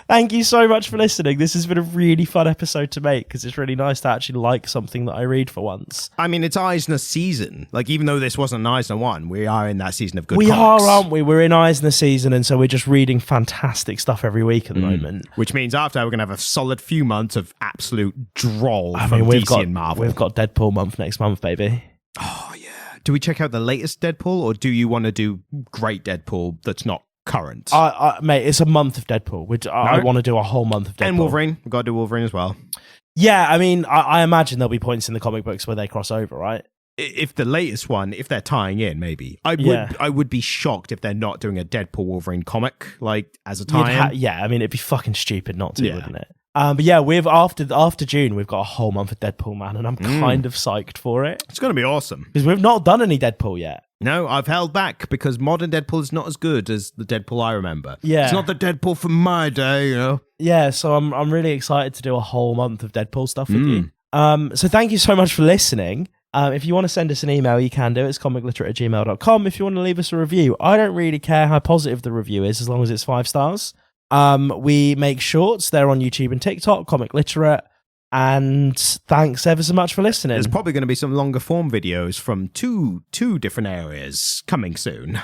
Thank you so much for listening. This has been a really fun episode to make because it's really nice to actually like something that I read for once. I mean, it's Eisner season. Like, even though this wasn't an Eisner one, we are in that season of good comics. We are, aren't we? We're in Eisner season, and so we're just reading fantastic stuff every week at the moment. Which means after we're going to have a solid few months of absolute droll from DC and Marvel. We've got Deadpool month next month, baby. Oh, yeah. Do we check out the latest Deadpool, or do you want to do great Deadpool that's not current? Mate, it's a month of Deadpool. I want to do a whole month of Deadpool. And Wolverine. We've got to do Wolverine as well. Yeah, I mean, I imagine there'll be points in the comic books where they cross over, right? If the latest one, if they're tying in, maybe I would be shocked if they're not doing a Deadpool Wolverine comic like as a tie-in. I mean, it'd be fucking stupid not to, wouldn't it? But yeah, we've after June, we've got a whole month of Deadpool, man, and I'm kind of psyched for it. It's going to be awesome because we've not done any Deadpool yet. No, I've held back because modern Deadpool is not as good as the Deadpool I remember. Yeah, it's not the Deadpool from my day, you know. Yeah, so I'm really excited to do a whole month of Deadpool stuff with you. So thank you so much for listening. If you want to send us an email, you can do it. It's comicliterate@gmail.com. If you want to leave us a review, I don't really care how positive the review is as long as it's 5 stars. We make shorts. They're on YouTube and TikTok, Comic Literate. And thanks ever so much for listening. There's probably going to be some longer form videos from two different areas coming soon.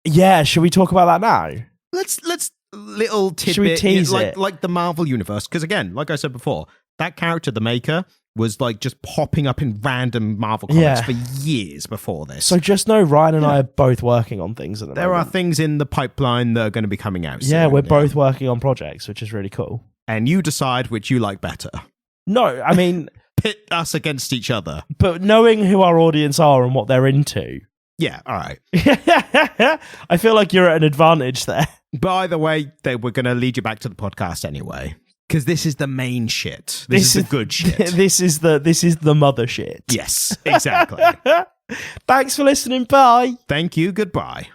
Yeah, should we talk about that now? Let's little tidbit. Should we tease it? Like the Marvel universe? Because again, like I said before, that character, the Maker, was like just popping up in random Marvel comics for years before this. So just know Ryan and I are both working on things at the moment. There are things in the pipeline that are going to be coming out soon. Yeah, we're both working on projects, which is really cool. And you decide which you like better. No, I mean... Pit us against each other. But knowing who our audience are and what they're into... Yeah, all right. I feel like you're at an advantage there. By the way, we're going to lead you back to the podcast anyway. Because this is the main shit. This is the good shit. This is the mother shit. Yes, exactly. Thanks for listening. Bye. Thank you. Goodbye.